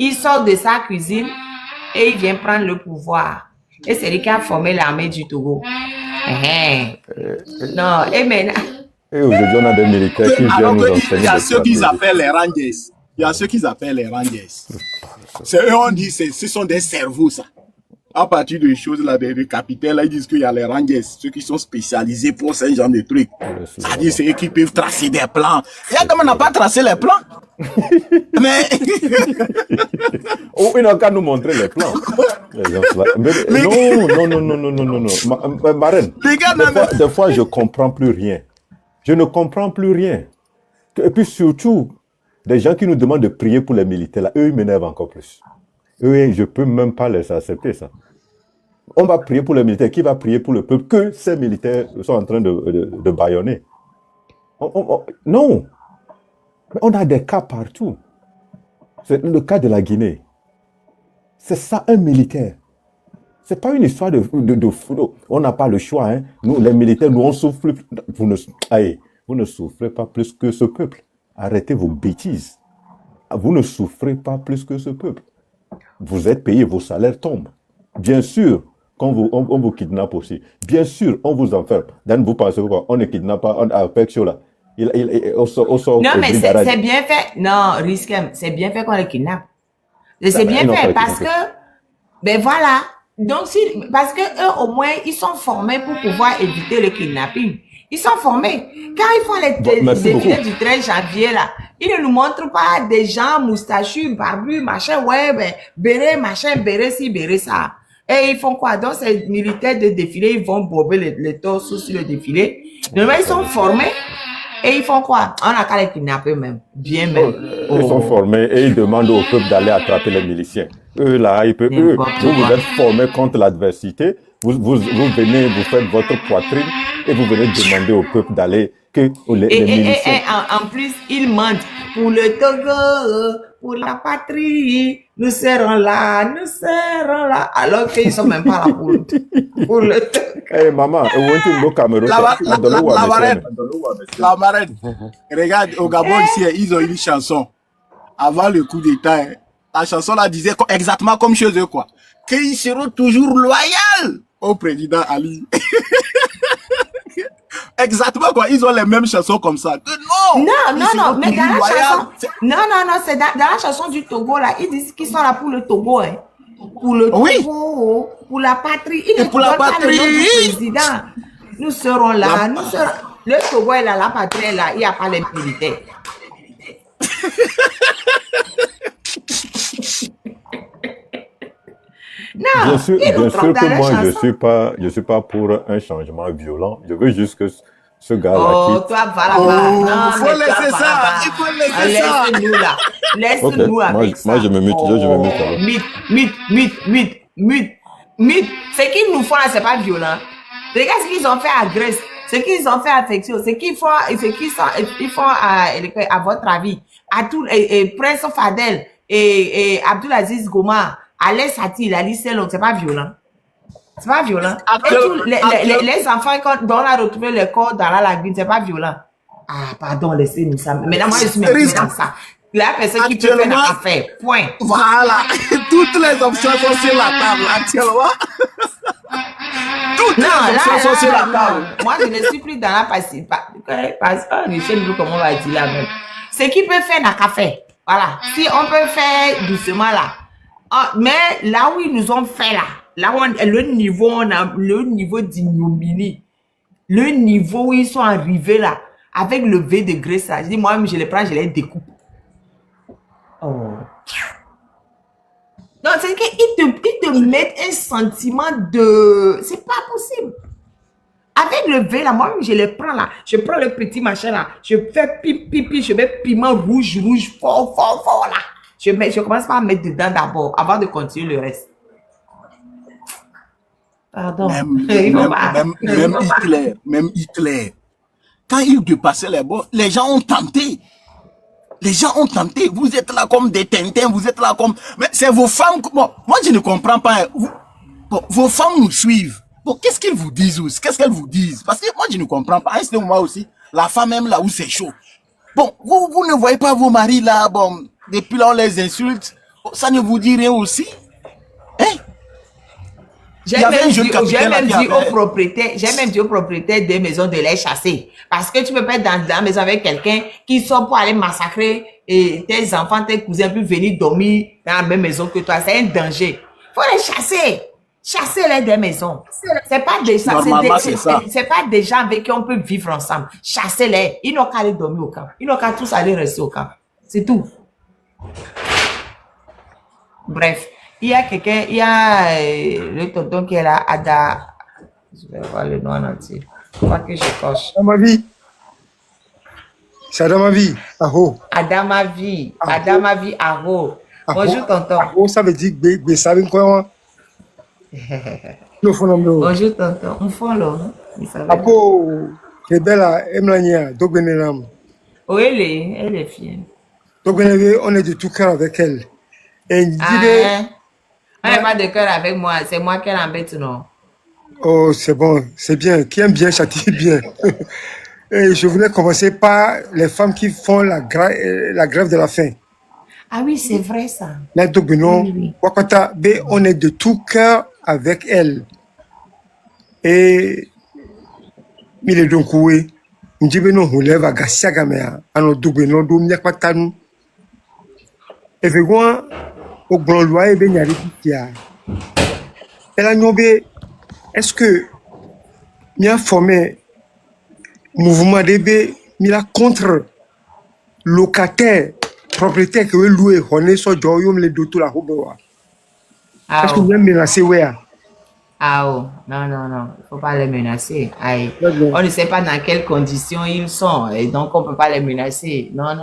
Il sort de sa cuisine et il vient prendre le pouvoir. Et c'est lui qui a formé l'armée du Togo. Non, et maintenant. Et aujourd'hui on a des militaires qui viennent nous enseigner. Il y a ceux qu'ils appellent les Rangers. Il y a ceux qu'ils appellent les Rangers. C'est eux, on dit, ce sont des cerveaux, ça. À partir des choses là, des capitaines, là, ils disent qu'il y a les Rangers, ceux qui sont spécialisés pour ce genre de trucs. Ça dit, c'est eux qui peuvent tracer des plans. Il y a comme on n'a pas tracé les plans. Mais. Oh, il n'a qu'à nous montrer les plans. Non. Marraine, des fois, je ne comprends plus rien. Je ne comprends plus rien. Et puis surtout, des gens qui nous demandent de prier pour les militaires, là, eux, ils m'énervent encore plus. Eux, je ne peux même pas les accepter, ça. On va prier pour les militaires. Qui va prier pour le peuple que ces militaires sont en train de bâillonner? Non. Mais on a des cas partout. C'est le cas de la Guinée. C'est ça, un militaire. C'est pas une histoire de on n'a pas le choix. Hein. Nous, les militaires, nous, on souffre. Vous ne souffrez pas plus que ce peuple. Arrêtez vos bêtises. Vous ne souffrez pas plus que ce peuple. Vous êtes payé, vos salaires tombent. Bien sûr, on vous kidnappe aussi. Bien sûr, on vous enferme. Dan, vous pensez quoi? On ne kidnappe pas, on a fait là. Non, mais c'est bien fait. Non, Riskem, c'est bien fait qu'on les kidnappe. C'est bien fait parce que, ben voilà. Donc, parce que eux, au moins, ils sont formés pour pouvoir éviter le kidnapping. Ils sont formés. Quand ils font les défilés du 13 janvier, là, ils ne nous montrent pas des gens moustachus, barbus, machin, ouais, ben, béret, machin, béret ci, béret ça. Et ils font quoi? Donc, ces militaires de défilé, ils vont bober les torses sur le défilé. Normalement, ils sont formés. Et ils font quoi? On a qu'à les kidnapper même. Bien même. Ils sont formés et ils demandent au peuple d'aller attraper les miliciens. Eux, là, vous êtes formés contre l'adversité. Vous venez, vous faites votre poitrine et vous venez demander au peuple d'aller que les miliciens. Et en plus, ils mentent. Pour le Togo, pour la patrie, nous serons là. Alors qu'ils ne sont même pas là pour le Togo. Hey, maman, la marraine. Regarde, au Gabon ici, ils ont une chanson. Avant le coup d'État, la chanson là disait exactement comme chez eux, quoi. Qu'ils seront toujours loyaux au président Ali. Exactement, quoi. Ils ont les mêmes chansons comme ça. Non, mais dans la chanson. Non, c'est dans la chanson du Togo, là. Ils disent qu'ils sont là pour le Togo, hein. Pour le Togo, pour la patrie. Ils ne donnent pas le nom du président. Nous serons là. Le Togo est là, la patrie est là. Il n'y a pas les militaires. Non, bien sûr que moi, je suis pas pour un changement violent. Je veux juste que ce gars-là quitte. Toi, voilà. Il faut laisser ça. Il faut laisser ça. Laisse-nous là. Laisse-nous avec ça. Moi, je me mute. Mute. Ce qu'ils nous font là, c'est pas violent. Regarde ce qu'ils ont fait à Grèce. Ce qu'ils ont fait à Fexio. Ce qu'ils font à votre avis. À tout, Prince Fadel et Abdulaziz Goma. Alain Sati, la liste longue, c'est pas violent. C'est pas violent. Et Actuellement, les enfants, quand on a retrouvé le corps dans la lagune, c'est pas violent. Ah, pardon, laissez-nous ça. Maintenant, moi, je suis même plus dans ça. La personne qui peut faire n'a affaire. Point. voilà. Toutes les options sont sur la table actuellement. Toutes les options sont sur la table. Moi, je ne suis plus dans la passive. Parce que, je sais plus comment on va dire là même. Ce qui peut faire n'a qu'à faire. Voilà. Si on peut faire doucement là. Ah, mais là où ils nous ont fait là où le niveau, on a le niveau d'ignominie, le niveau où ils sont arrivés là, avec le V de graisse là, je dis moi-même, je les prends, je les découpe. Oh. Non, c'est qu'ils te mettent un sentiment de... C'est pas possible. Avec le V là, moi-même, je les prends là. Je prends le petit machin là. Je fais pipi, je mets piment rouge, fort là. Je commence par mettre dedans d'abord, avant de continuer le reste. Pardon. Même Hitler, quand il dépassait les bords, les gens ont tenté. Les gens ont tenté. Vous êtes là comme des Tintins, vous êtes là comme... Mais c'est vos femmes... Bon, moi, je ne comprends pas. Vos femmes nous suivent. Bon, qu'est-ce qu'ils vous disent? Qu'est-ce qu'elles vous disent? Parce que moi, je ne comprends pas. À ce moment aussi, la femme même là où c'est chaud. Bon, vous ne voyez pas vos maris là, bon, depuis là, on les insulte. Ça ne vous dit rien aussi? Hein? J'ai même dit aux propriétaires des maisons de les chasser. Parce que tu peux pas être dans la maison avec quelqu'un qui sort pour aller massacrer et tes enfants, tes cousins, puis venir dormir dans la même maison que toi. C'est un danger. Faut les chasser. Chassez-les des maisons. C'est pas des gens, c'est pas des gens avec qui on peut vivre ensemble. Chassez-les. Ils n'ont qu'à aller dormir au camp. Ils n'ont qu'à tous aller rester au camp. C'est tout. Bref. Il y a quelqu'un, il y a le tonton qui est là, Ada. Je vais voir le nom en entier. Faut pas que je coche. Adamavi. C'est Adamavi. Aho. Adamavi. Adamavi Aho. Bonjour tonton. Aho, ça veut dire que ça veut quoi? Bonjour tonton. On fait là. Apo, c'est belle, Emlania, Dogbenenam. Oh, elle est fière. Dogbenenam, on est de tout cœur avec elle. Et on n'est pas de cœur avec moi, c'est moi qui l'embête, non? Oh, c'est bon, c'est bien. Qui aime bien, châtie bien. Et je voulais commencer par les femmes qui font la grève de la faim. Ah oui, c'est vrai ça. Là, Wakata, on est de tout cœur avec elle. Et il est donc oui. Njibeno huleva gasiagamea ano dubeno do myakpatanu. Efegwa ogbonlwa ebe nyari kia. Elle nyobe est-ce que mia formé mouvement DB mila contre locataire propriétaire que louer honné so joyom le doto la hobewa. Est-ce que vous menacez ouais? Ah oh, non, il faut pas les menacer. Aïe. On ne sait pas dans quelles conditions ils sont et donc on peut pas les menacer. Non.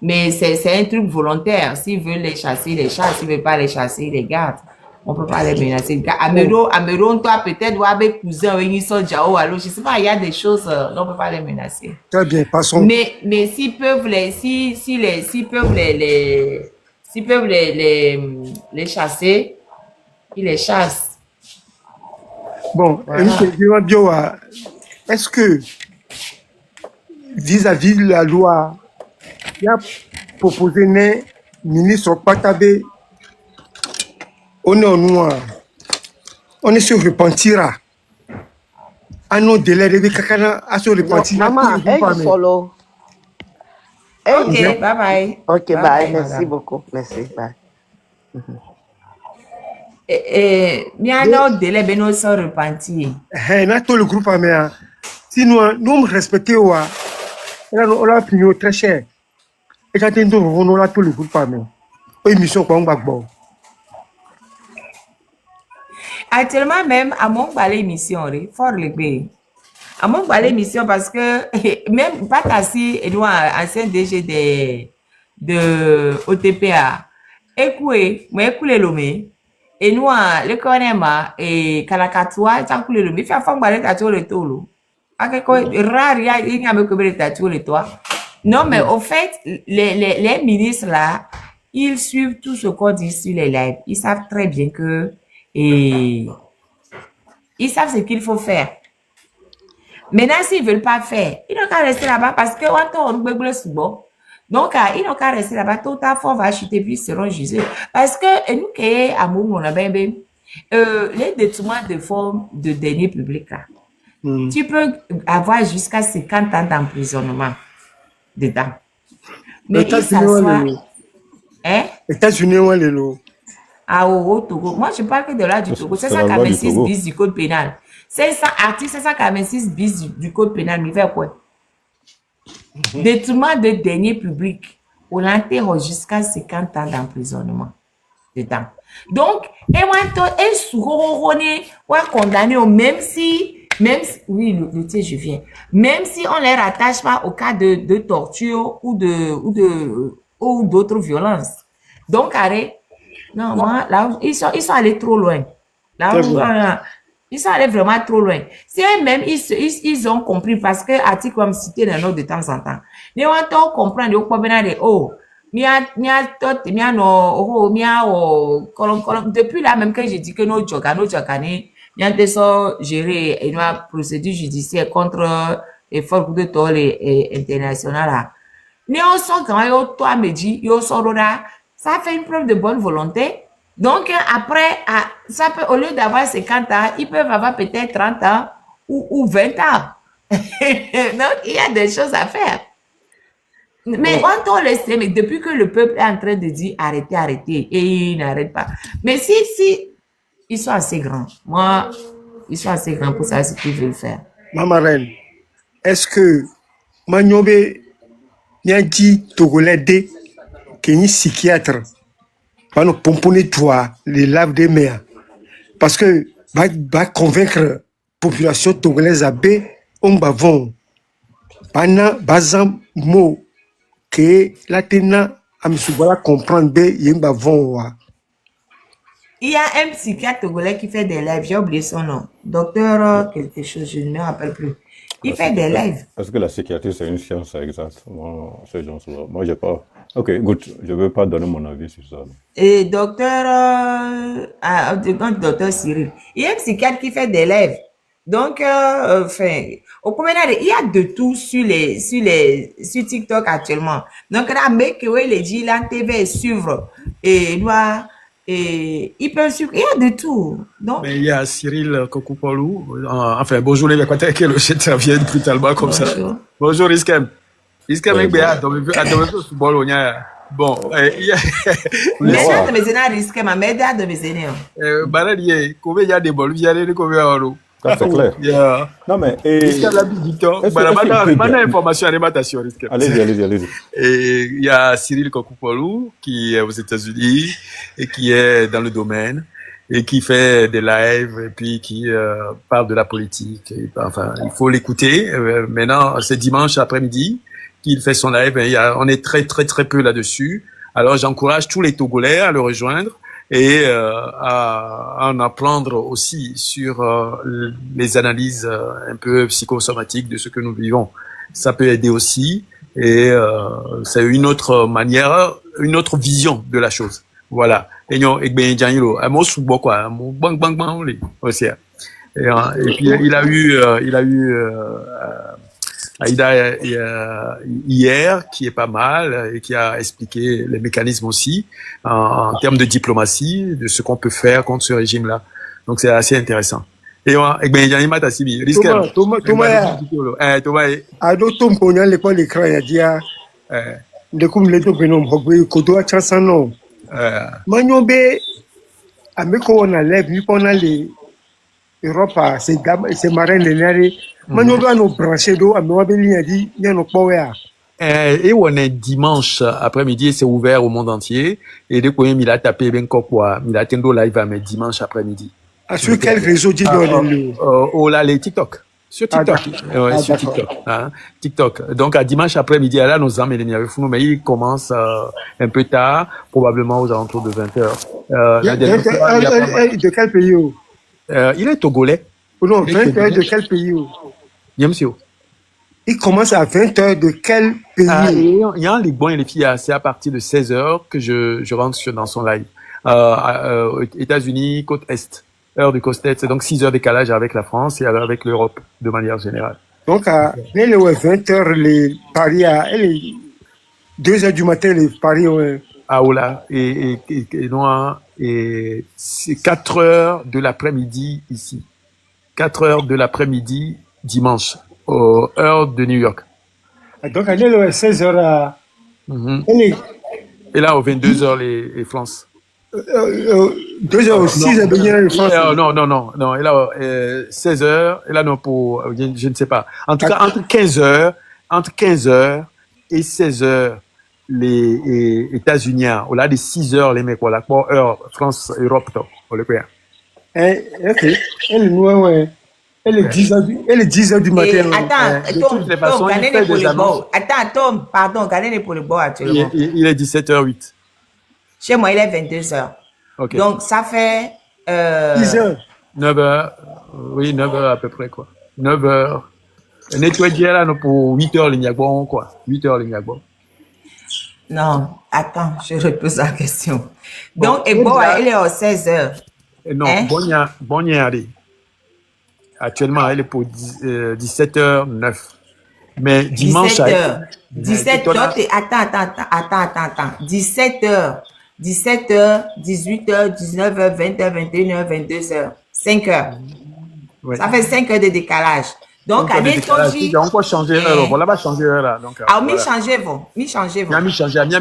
Mais c'est un truc volontaire. S'ils veulent les chasser, ils les chassent. S'ils veulent pas les chasser, ils les gardent. On peut pas les menacer. Amero, toi peut-être, ou avec cousin, ils sont déjà ou alors, je sais pas, il y a des choses, on peut pas les menacer. Très bien, passons. Mais s'ils peuvent les chasser, ils les chassent. Bon, voilà. Est-ce que vis-à-vis de la loi, il y a proposé un ministre Patabé, on est sur repentira. À nos délais de Kakana, à se repentir. Maman, elle follow. Ok, bye. Ok, bye. Merci beaucoup. Merci, bye. Bien non délai beno sans repentir. Na tout le groupe américain. Si nous respectons on a pris très cher. Et quand on a tout le groupe américain. Émission quoi on va bon. Actuellement même à mon balai émission fort le bé. À mon balai émission parce que même pas assis et doit ancien DG de OTPA. Écoutez, moi écoutez l'homme. Et nous, le connaît et Kalakatua, t'as coulé le mif, femme balai tatoué le tolo. À quelque rare, il y a me couvert tatoué le toit. Non, mais au fait, les ministres là, ils suivent tout ce qu'on dit sur les lives. Ils savent très bien que, Ils savent ce qu'il faut faire. Maintenant, s'ils ne veulent pas faire, ils n'ont qu'à rester là-bas parce que donc, ils n'ont qu'à rester là-bas. Tout à fait, on va chuter puis ils seront jugés. Parce que nous, qui est à mon les détournements de forme de deniers publics, là, tu peux avoir jusqu'à 50 ans d'emprisonnement dedans. Mais il s'assoit. Hein? États-Unis, on est là. Ah, au Togo. Moi, je parle que de là du Togo. C'est 546 bis du code pénal. C'est ça, article 546 bis du code pénal. Mais fait quoi? Détournement de deniers publics. On l'enterre jusqu'à 50 ans d'emprisonnement dedans. Donc, et on condamné, oui, le je viens. Même si on les rattache pas au cas de torture ou d'autres violences. Donc, arrête. Non, moi, là, ils sont allés trop loin. Là, ils sont allés vraiment trop loin. C'est eux-mêmes, ils ont compris parce que article comme cité dans notre de temps en temps. Mais on doit comprendre, depuis là même que j'ai dit que nos Djokani, il y a des gérer une procédure judiciaire contre les forces de toile internationales. Mais on sent quand toi me dit, ça fait une preuve de bonne volonté. Donc, après, ça peut, au lieu d'avoir 50 ans, ils peuvent avoir peut-être 30 ans ou 20 ans. Donc, il y a des choses à faire. Mais on le sait, mais depuis que le peuple est en train de dire arrêtez, et ils n'arrêtent pas. Mais si, ils sont assez grands. Moi, ils sont assez grands pour savoir ce qu'ils veulent faire. Maman Reine, est-ce que Magnobe n'a dit Togolais D, qui est psychiatre, va nous pomponner toi, les laves des mers, parce que va convaincre la population togolaise à B, on va vendre. Bana, bazam, mot, que la tena, à M. comprendre B, il va vendre. Il y a un psychiatre togolais qui fait des lives, j'ai oublié son nom. Docteur quelque chose, je ne me rappelle plus. Il fait des lives. Est-ce que la psychiatrie, c'est une science exacte? Moi, j'ai pas... Ok, good. Je ne veux pas donner mon avis sur ça. Et docteur Cyril. Il y a un psychiatre qui fait des lives. Donc, au promenade, il y a de tout sur TikTok actuellement. Donc, là, mec, il dit, la TV suivre. Et ils peuvent suivre. Il y a de tout. Donc, mais il y a Cyril Kokupolu. Enfin, bonjour les Équatoriens, que le chat vient brutalement comme ça. Bonjour Iskem. Iskem est bien. Bon, il y a. Mais ça, de mes aînés, Iskem, mais de mes aînés. Baladier, combien il y a des bols, il y a des combien euros. C'est clair. Non, mais. Iskem la bidito. Maintenant, information alimentation, Iskem. Allez-y. Et il y a Cyril Kokupolu, qui est aux États-Unis et qui est dans le domaine et qui fait des lives et puis qui parle de la politique. Et, enfin, il faut l'écouter. Maintenant, c'est dimanche après-midi qu'il fait son live. Et on est très peu là-dessus. Alors, j'encourage tous les Togolais à le rejoindre et à en apprendre aussi sur les analyses un peu psychosomatiques de ce que nous vivons. Ça peut aider aussi et c'est une autre manière, une autre vision de la chose. Voilà. Et puis il a eu Aïda hier, qui est pas mal et qui a expliqué les mécanismes aussi en termes de diplomatie, de ce qu'on peut faire contre ce régime-là. Donc c'est assez intéressant. Et Europe, c'est marin de et on est dimanche après-midi, c'est ouvert au monde entier. Et dès qu'on il a tapé ben quoi, il a tendo live mais dimanche après-midi. Sur quel réseau oh là, les TikTok. Sur TikTok. Sur TikTok. Hein, TikTok. Donc, à dimanche après-midi, là, nos amis, mais il commence un peu tard, probablement aux alentours de 20h. De quel pays? Il est togolais. Non, 20h de quel pays? Monsieur. Il commence à 20h de quel pays? Il y a les bons et les filles, c'est à partir de 16h que je rentre dans son live. États-Unis, côte Est. heure de casse-tête. C'est donc 6 heures décalage avec la France et avec l'Europe de manière générale. Donc, à 20h, les Paris, à 2h du matin, les Paris, ouais. Ah, voilà. Et c'est 4 heures de l'après-midi ici. 4 heures de l'après-midi dimanche, heure de New York. Donc, à 16h, à... Et là, aux 22 heures, les France. 2h aussi, les France. Non. Et là, 16 heures. Et là, non, pour, je ne sais pas. En tout cas, entre 15 heures et 16 heures, les États-Unis, au là, des 6 heures, les mecs, voilà, pour heure, France, Europe, on le fait. Ok. Elle est 10 heures du matin. Attends, Ghanais pour le bord. Attends, Tom, pardon, Ghanais pour le bord actuellement. Il est 17h08. Chez moi, il est 22h. Okay. Donc, ça fait... 10 heures. 9h. Oui, 9h à peu près, quoi. 9h. Nettoyer là, pour 8h, l'Ignagbo, quoi. 8h, l'Ignagbo. Non, attends, je repose la question. Donc, Ebo, elle est à 16h. Non, Bonniari. Actuellement, elle est pour 17h09. Mais dimanche... 17h. 17h. Attends. 17h. 17h, 18h, 19h, 20h, 21h, 22h. 5 heures. Ouais. Ça fait 5 heures de décalage. Donc, à l'étranger... On peut changer l'heure. Voilà, va changer l'heure là. Donc, ah, mi changer, vous. Mi changer.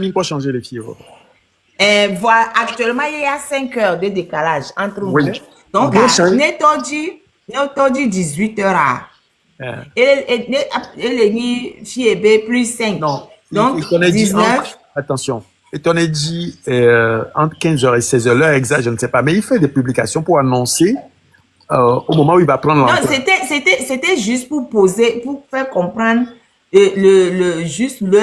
Mi peut changer les filles. Voilà, actuellement, il y a 5 heures de décalage entre nous. Oui. Donc, n'est-on dit 18 heures. Elle est FIEB plus 5. Non. Donc, 19. Attention. Et on a dit entre 15h et 16h, l'heure exacte, je ne sais pas. Mais il fait des publications pour annoncer au moment où il va prendre l'entrée. Non, c'était juste pour poser, pour faire comprendre juste le